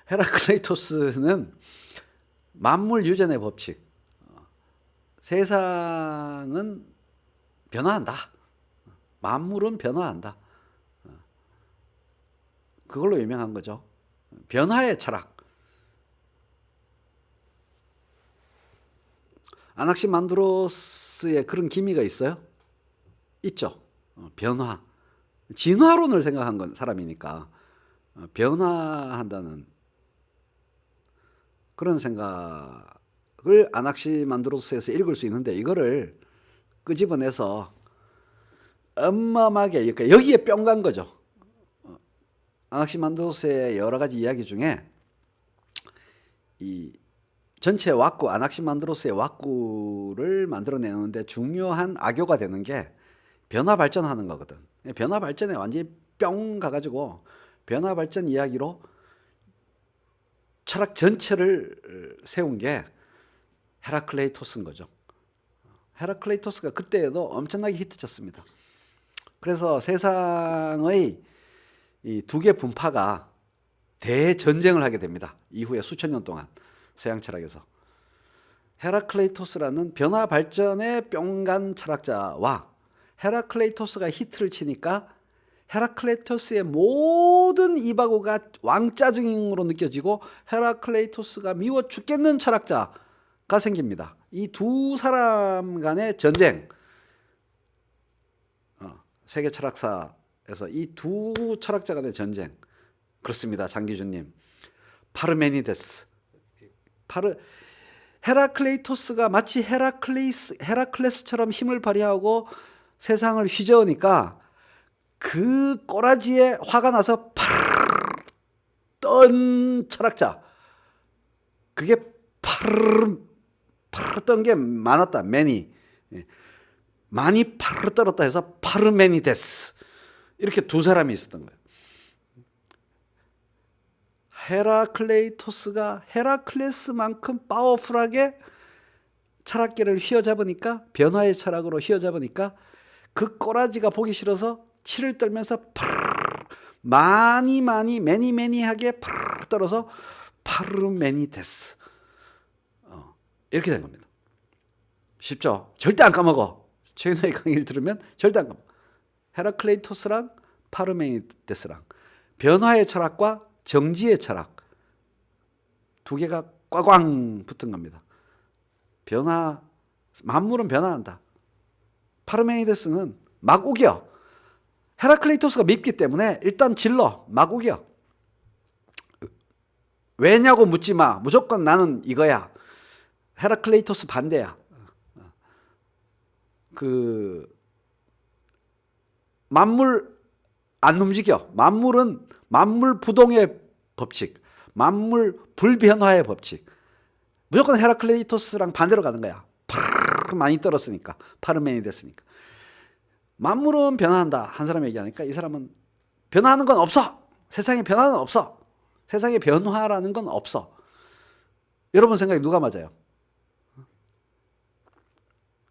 헤라클레이토스는 만물 유전의 법칙. 세상은 변화한다. 만물은 변화한다. 그걸로 유명한 거죠. 변화의 철학. 아낙시만드로스의 그런 기미가 있어요? 있죠. 변화. 진화론을 생각한 건 사람이니까 변화한다는 그런 생각을 아낙시만드로스에서 읽을 수 있는데 이거를 끄집어내서 어마어마하게 그러니까 여기에 뿅 간 거죠. 아낙시만드로스의 여러 가지 이야기 중에 이 전체 왁구 아낙시만드로스의 왁구를 만들어내는데 중요한 악요가 되는 게 변화 발전하는 거거든. 변화 발전에 완전히 뿅 가가지고 변화 발전 이야기로 철학 전체를 세운 게 헤라클레이토스인 거죠. 헤라클레이토스가 그때에도 엄청나게 히트쳤습니다. 그래서 세상의 이 두 개 분파가 대전쟁을 하게 됩니다. 이후에 수천 년 동안 서양 철학에서 헤라클레이토스라는 변화 발전의 뿅간 철학자와 헤라클레이토스가 히트를 치니까 헤라클레이토스의 모든 이바고가 왕짜증으로 느껴지고 헤라클레이토스가 미워 죽겠는 철학자가 생깁니다. 이 두 사람 간의 전쟁. 세계 철학사에서 이 두 철학자 간의 전쟁. 그렇습니다. 장기준님. 파르메니데스. 헤라클레이토스가 마치 헤라클레스처럼 힘을 발휘하고 세상을 휘저으니까 그 꼬라지에 화가 나서 파르르 떤 철학자. 그게 파르르 떤 게 많았다. 많이 파르르 떨었다 해서 파르메니데스. 이렇게 두 사람이 있었던 거예요. 헤라클레이토스가 헤라클레스만큼 파워풀하게 철학계를 휘어잡으니까, 변화의 철학으로 휘어잡으니까 그 꼬라지가 보기 싫어서 치를 떨면서 매니하게 떨어서 파르메니데스, 이렇게 된 겁니다. 쉽죠? 절대 안 까먹어. 최근의 강의를 들으면 절대 안 까먹어. 헤라클레이토스랑 파르메니데스랑 변화의 철학과 정지의 철학, 두 개가 꽝꽝 붙은 겁니다. 만물은 변화한다. 파르메니데스는 막 우겨. 헤라클레이토스가 밉기 때문에 일단 질러, 막 우겨. 왜냐고 묻지 마. 무조건 나는 이거야. 헤라클레이토스 반대야. 만물 안 움직여. 만물은 만물 부동의 법칙, 만물 불변화의 법칙. 무조건 헤라클레이토스랑 반대로 가는 거야. 많이 떨었으니까, 파르메니데스니까. 만물은 변화한다. 한 사람이 얘기하니까 이 사람은 변화하는 건 없어. 세상에 변화는 없어. 세상에 변화라는 건 없어. 여러분 생각에 누가 맞아요?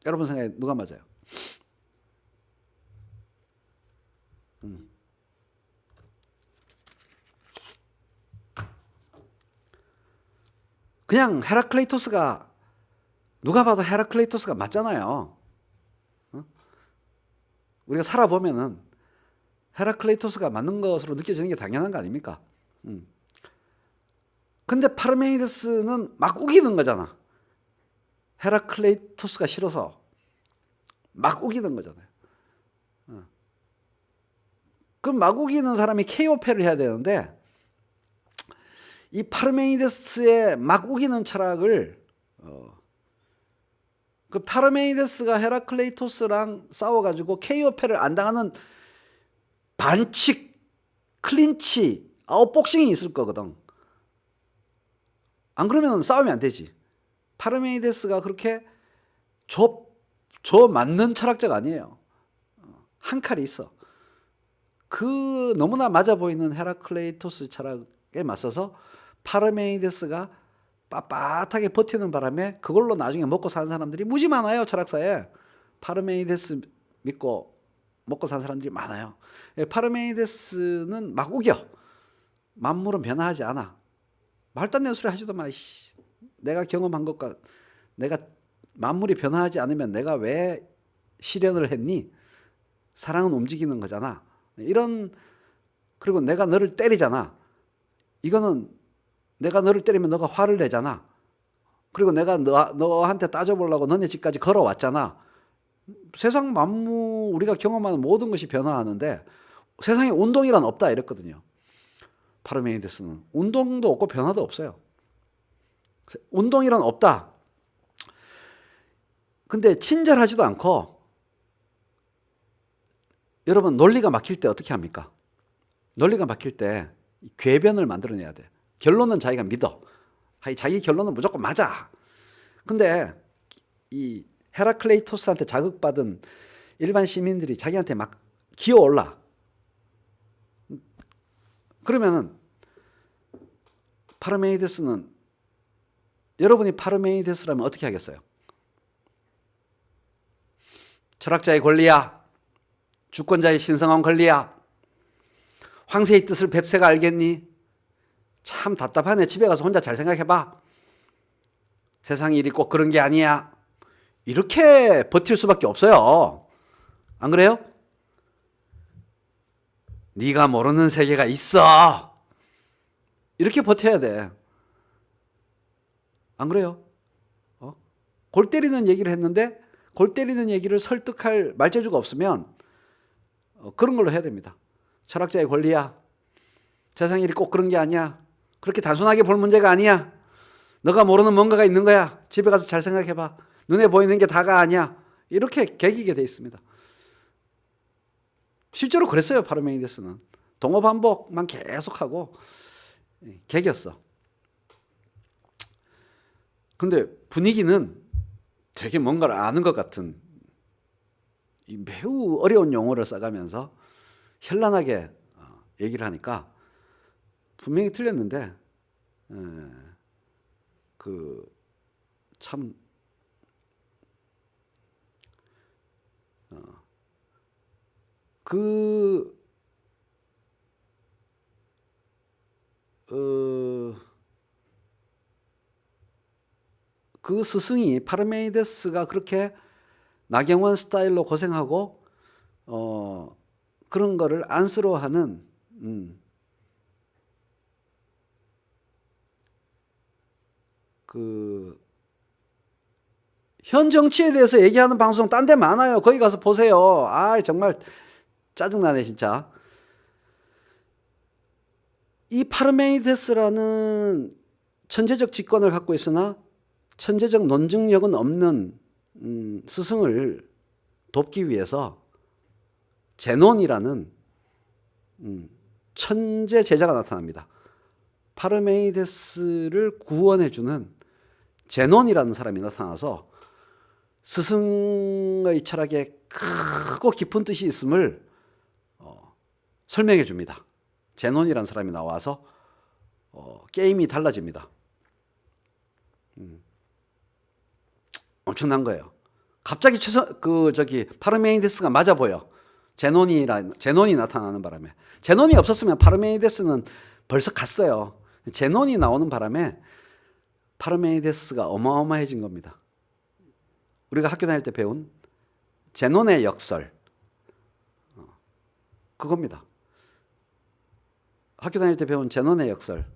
여러분 생각에 누가 맞아요? 그냥 헤라클레이토스가, 누가 봐도 헤라클레이토스가 맞잖아요. 우리가 살아보면은 헤라클레이토스가 맞는 것으로 느껴지는 게 당연한 거 아닙니까? 근데 파르메니데스는 막 우기는 거잖아. 헤라클레이토스가 싫어서 막 우기는 거잖아요. 그럼 막 우기는 사람이 케이오페를 해야 되는데, 이 파르메니데스의 막 우기는 철학을, 그 파르메니데스가 헤라클레이토스랑 싸워가지고 케이오페를 안 당하는 반칙, 클린치, 아웃복싱이 있을 거거든. 안 그러면 싸우면 안 되지. 파르메니데스가 그렇게 저 맞는 철학자가 아니에요. 한 칼이 있어. 그 너무나 맞아 보이는 헤라클레이토스 철학에 맞서서 파르메니데스가 빳빳하게 버티는 바람에 그걸로 나중에 먹고 사는 사람들이 무지 많아요. 철학사에. 파르메니데스 믿고 먹고 사는 사람들이 많아요. 파르메니데스는 막 우겨. 만물은 변화하지 않아. 말도 안 되는 소리 하지도 마. 내가 경험한 것과, 내가 만물이 변화하지 않으면 내가 왜 실현을 했니? 사랑은 움직이는 거잖아. 그리고 내가 너를 때리잖아. 이거는 내가 너를 때리면 너가 화를 내잖아. 그리고 내가 너한테 따져보려고 너네 집까지 걸어왔잖아. 세상 만물, 우리가 경험하는 모든 것이 변화하는데 세상에 운동이란 없다 이랬거든요. 파르메니데스는 운동도 없고 변화도 없어요. 운동이란 없다. 근데 친절하지도 않고, 여러분 논리가 막힐 때 어떻게 합니까? 논리가 막힐 때 궤변을 만들어내야 돼. 결론은 자기가 믿어. 자기 결론은 무조건 맞아. 근데 이 헤라클레이토스한테 자극받은 일반 시민들이 자기한테 막 기어올라. 그러면은 파르메니데스는, 여러분이 파르메니데스라면 어떻게 하겠어요? 철학자의 권리야. 주권자의 신성한 권리야. 황새의 뜻을 뱁새가 알겠니? 참 답답하네. 집에 가서 혼자 잘 생각해봐. 세상 일이 꼭 그런 게 아니야. 이렇게 버틸 수밖에 없어요. 안 그래요? 네가 모르는 세계가 있어. 이렇게 버텨야 돼. 안 그래요? 골 때리는 얘기를 했는데 골 때리는 얘기를 설득할 말재주가 없으면 그런 걸로 해야 됩니다. 철학자의 권리야. 세상 일이 꼭 그런 게 아니야. 그렇게 단순하게 볼 문제가 아니야. 너가 모르는 뭔가가 있는 거야. 집에 가서 잘 생각해봐. 눈에 보이는 게 다가 아니야. 이렇게 개기게 돼 있습니다. 실제로 그랬어요. 파르메니데스는. 동어 반복만 계속하고 개겼어. 근데 분위기는 되게 뭔가를 아는 것 같은, 매우 어려운 용어를 써가면서 현란하게 얘기를 하니까 분명히 틀렸는데 그 참 그 그 스승이 파르메이데스가 그렇게 나경원 스타일로 고생하고 그런 거를 안쓰러워하는 그 현 정치에 대해서 얘기하는 방송 딴 데 많아요. 거기 가서 보세요. 아 정말 짜증나네 진짜. 이 파르메이데스라는 천재적 직관을 갖고 있으나 천재적 논증력은 없는 스승을 돕기 위해서 제논이라는 천재 제자가 나타납니다. 파르메이데스를 구원해주는 제논이라는 사람이 나타나서 스승의 철학에 크고 깊은 뜻이 있음을 설명해 줍니다. 제논이라는 사람이 나와서 게임이 달라집니다. 엄청난 거예요. 갑자기 파르메이데스가 맞아 보여. 제논이 나타나는 바람에. 제논이 없었으면 파르메이데스는 벌써 갔어요. 제논이 나오는 바람에 파르메이데스가 어마어마해진 겁니다. 우리가 학교 다닐 때 배운 제논의 역설 그겁니다. 학교 다닐 때 배운 제논의 역설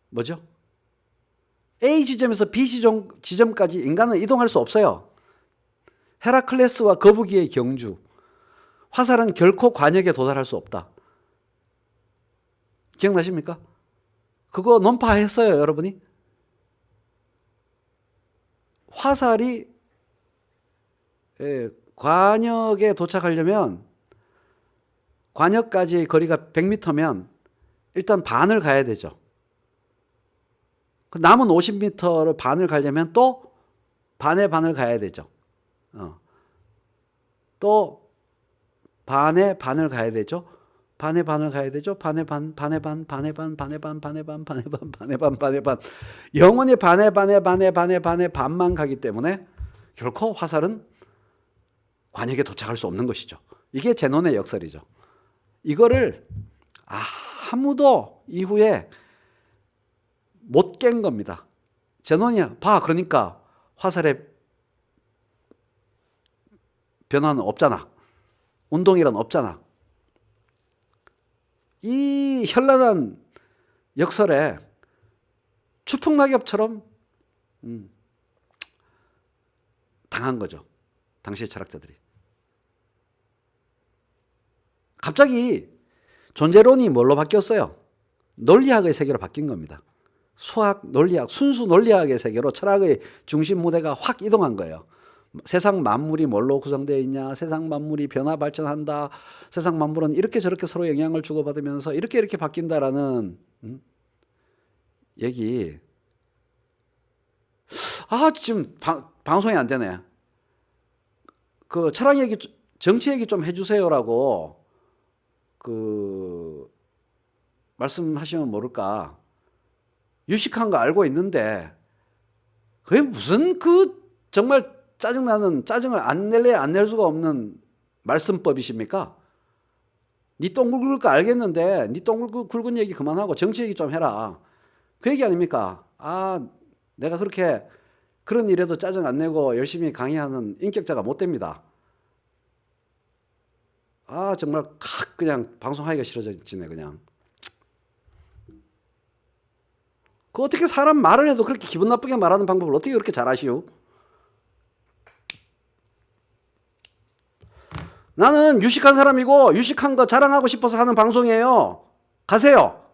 뭐죠? A 지점에서 B 지점까지 인간은 이동할 수 없어요. 헤라클레스와 거북이의 경주. 화살은 결코 관역에 도달할 수 없다. 기억나십니까? 그거 논파했어요, 여러분이? 화살이 관역에 도착하려면 관역까지의 거리가 100m면 일단 반을 가야 되죠. 남은 50m를 반을 가려면 또 반의 반을 가야 되죠. 또 반의 반을 가야 되죠. 반의 반을 가야 되죠. 반의 반, 반의 반, 반의 반, 반의 반, 반의 반, 반의 반, 반의 반, 반의 반. 영원히 반의 반의 반의 반의 반의 반만 가기 때문에 결코 화살은 관역에 도착할 수 없는 것이죠. 이게 제논의 역설이죠. 이거를 아무도 이후에 못 깬 겁니다. 제논이야. 봐. 그러니까 화살의 변화는 없잖아. 운동이란 없잖아. 이 현란한 역설에 추풍낙엽처럼 당한 거죠. 당시의 철학자들이. 갑자기 존재론이 뭘로 바뀌었어요? 논리학의 세계로 바뀐 겁니다. 수학, 논리학, 순수 논리학의 세계로 철학의 중심 무대가 확 이동한 거예요. 세상 만물이 뭘로 구성되어 있냐, 세상 만물이 변화 발전한다, 세상 만물은 이렇게 저렇게 서로 영향을 주고받으면서 이렇게 바뀐다라는 얘기. 지금 방송이 안 되네. 그 철학 얘기, 정치 얘기 좀 해주세요라고 말씀하시면 모를까. 유식한 거 알고 있는데 그게 무슨 정말 짜증을 안 낼래야 안 낼 수가 없는 말씀법이십니까? 니 똥 굵을 거 알겠는데 니 똥 굵은 얘기 그만하고 정치 얘기 좀 해라. 그 얘기 아닙니까? 내가 그런 일에도 짜증 안 내고 열심히 강의하는 인격자가 못 됩니다. 정말 그냥 방송하기가 싫어지네 그냥. 어떻게 사람 말을 해도 그렇게 기분 나쁘게 말하는 방법을 어떻게 그렇게 잘 아시오? 나는 유식한 사람이고 유식한 거 자랑하고 싶어서 하는 방송이에요. 가세요.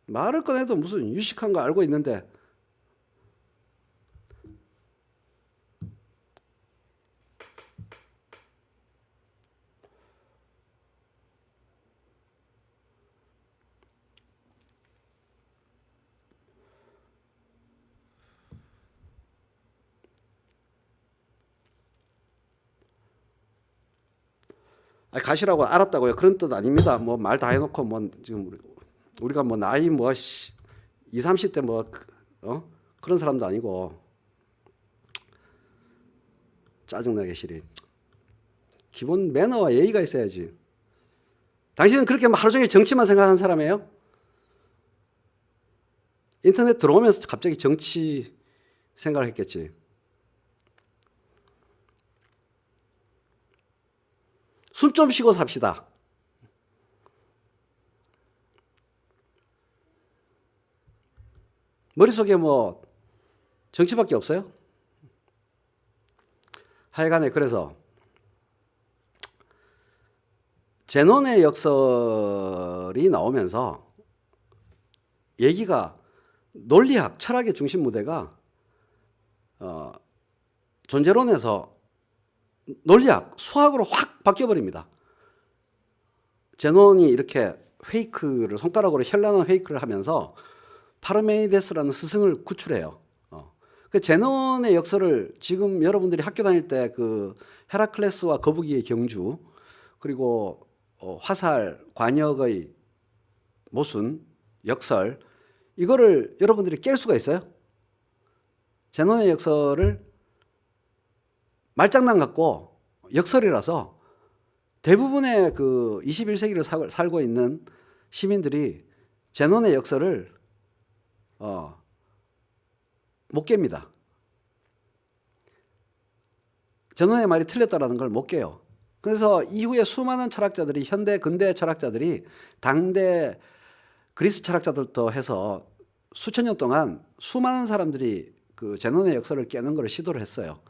말을 꺼내도 무슨 유식한 거 알고 있는데. 아니, 가시라고 알았다고요. 그런 뜻 아닙니다. 뭐 말 다 해놓고 뭐 지금 우리가 뭐 나이 뭐 20, 30대 뭐 그런 사람도 아니고 짜증나게 시리. 기본 매너와 예의가 있어야지. 당신은 그렇게 하루 종일 정치만 생각하는 사람이에요? 인터넷 들어오면서 갑자기 정치 생각을 했겠지. 숨 좀 쉬고 삽시다. 머릿속에 뭐 정치밖에 없어요? 하여간에 그래서 제논의 역설이 나오면서 얘기가 논리학, 철학의 중심 무대가 존재론에서 논리학, 수학으로 확 바뀌어버립니다. 제논이 이렇게 페이크를 손가락으로 현란한 페이크를 하면서 파르메니데스라는 스승을 구출해요. 그 제논의 역설을 지금 여러분들이 학교 다닐 때 그 헤라클레스와 거북이의 경주 그리고 화살, 관역의 모순, 역설 이거를 여러분들이 깰 수가 있어요? 제논의 역설을 말장난 같고 역설이라서 대부분의 그 21세기를 살고 있는 시민들이 제논의 역설을 못 깹니다. 제논의 말이 틀렸다라는 걸 못 깨요. 그래서 이후에 수많은 철학자들이 현대 근대 철학자들이 당대 그리스 철학자들도 해서 수천 년 동안 수많은 사람들이 그 제논의 역설을 깨는 걸 시도를 했어요.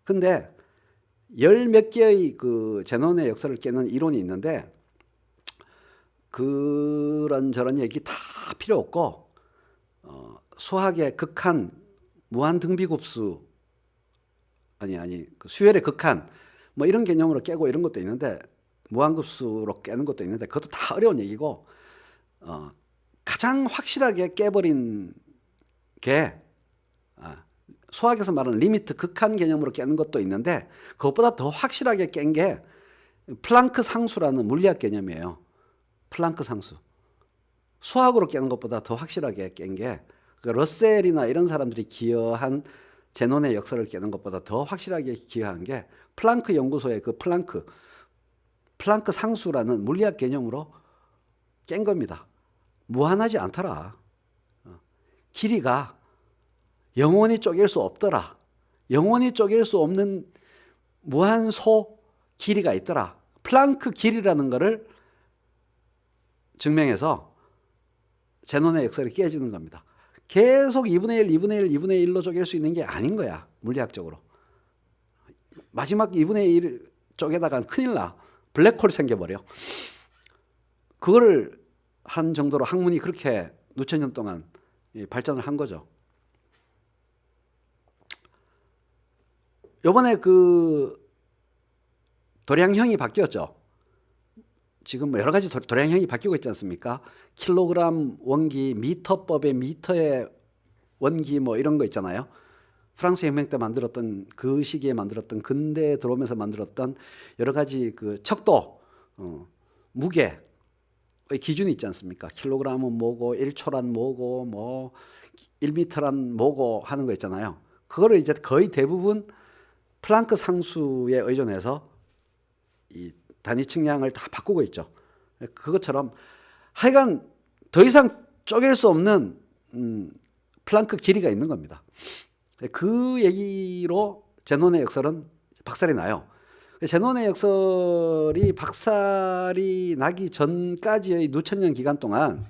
근데 열 몇 개의 그 제논의 역설을 깨는 이론이 있는데 그런 저런 얘기 다 필요 없고 수학의 극한 무한 등비급수 그 수열의 극한 뭐 이런 개념으로 깨고 이런 것도 있는데 무한급수로 깨는 것도 있는데 그것도 다 어려운 얘기고 가장 확실하게 깨버린 게 수학에서 말하는 리미트 극한 개념으로 깨는 것도 있는데 그것보다 더 확실하게 깬 게 플랑크 상수라는 물리학 개념이에요. 플랑크 상수. 수학으로 깨는 것보다 더 확실하게 깬 게 러셀이나 이런 사람들이 기여한 제논의 역설을 깨는 것보다 더 확실하게 기여한 게 플랑크 연구소의 그 플랑크 상수라는 물리학 개념으로 깬 겁니다. 무한하지 않더라. 길이가 영원히 쪼갤 수 없더라. 영원히 쪼갤 수 없는 무한소 길이가 있더라. 플랑크 길이라는 것을 증명해서 제논의 역설이 깨지는 겁니다. 계속 2분의 1, 2분의 1, 2분의 1로 쪼갤 수 있는 게 아닌 거야. 물리학적으로. 마지막 2분의 1 쪼개다가 큰일 나. 블랙홀 생겨버려. 그거를 한 정도로 학문이 그렇게 수천 년 동안 발전을 한 거죠. 요번에 그 도량형이 바뀌었죠. 지금 여러 가지 도량형이 바뀌고 있지 않습니까? 킬로그램 원기, 미터법의 미터의 원기 뭐 이런 거 있잖아요. 프랑스 혁명 때 만들었던 그 시기에 만들었던 근대에 들어오면서 만들었던 여러 가지 그 척도, 무게의 기준이 있지 않습니까? 킬로그램은 뭐고 1초란 뭐고 뭐 1미터란 뭐고 하는 거 있잖아요. 그거를 이제 거의 대부분 플랑크 상수에 의존해서 이 단위 측량을 다 바꾸고 있죠. 그것처럼 하여간 더 이상 쪼갤 수 없는 플랑크 길이가 있는 겁니다. 그 얘기로 제논의 역설은 박살이 나요. 제논의 역설이 박살이 나기 전까지의 누천년 기간 동안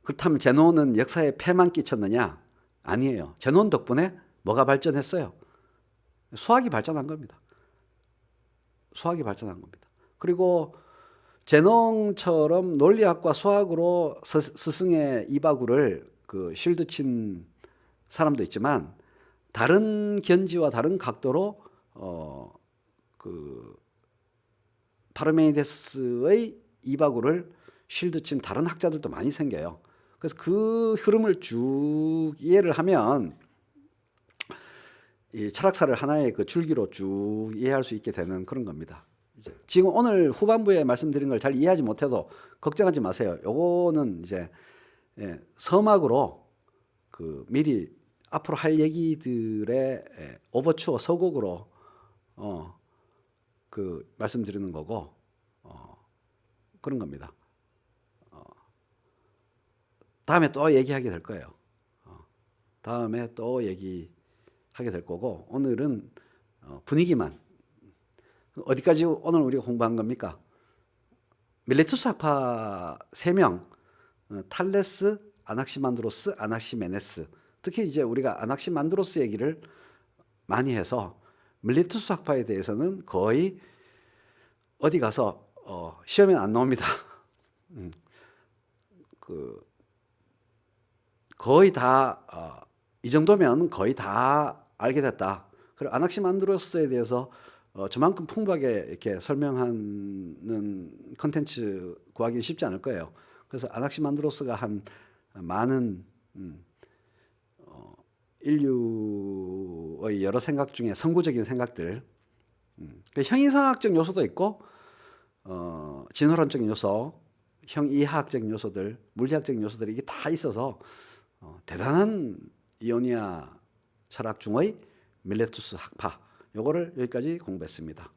그렇다면 제논은 역사에 폐만 끼쳤느냐? 아니에요. 제논 덕분에 뭐가 발전했어요? 수학이 발전한 겁니다. 수학이 발전한 겁니다. 그리고 제논처럼 논리학과 수학으로 스승의 이바구를 그 쉴드 친 사람도 있지만 다른 견지와 다른 각도로 그 파르메니데스의 이바구를 쉴드 친 다른 학자들도 많이 생겨요. 그래서 그 흐름을 쭉 이해를 하면 이 철학사를 하나의 그 줄기로 쭉 이해할 수 있게 되는 그런 겁니다. 이제 지금 오늘 후반부에 말씀드린 걸 잘 이해하지 못해도 걱정하지 마세요. 요거는 이제 서막으로 그 미리 앞으로 할 얘기들의 오버추어 서곡으로 그 말씀드리는 거고 그런 겁니다. 다음에 또 얘기하게 될 거예요. 다음에 또 얘기하게 될 거고 오늘은 분위기만 어디까지 오늘 우리가 공부한 겁니까? 밀레투스 학파 3명 탈레스, 아낙시만드로스, 아낙시메네스 특히 이제 우리가 아낙시만드로스 얘기를 많이 해서 밀레투스 학파에 대해서는 거의 어디 가서 시험에 안 나옵니다. 그 거의 다 이 정도면 거의 다 알게 됐다. 그리고 아낙시만드로스에 대해서 저만큼 풍부하게 이렇게 설명하는 컨텐츠 구하기 쉽지 않을 거예요. 그래서 아낙시만드로스가 한 많은 인류의 여러 생각 중에 선구적인 생각들, 형이상학적 요소도 있고 진화론적인 요소, 형이하학적인 요소들, 물리학적인 요소들이 이게 다 있어서 대단한 이오니아 철학 중의 밀레투스 학파 요거를 여기까지 공부했습니다.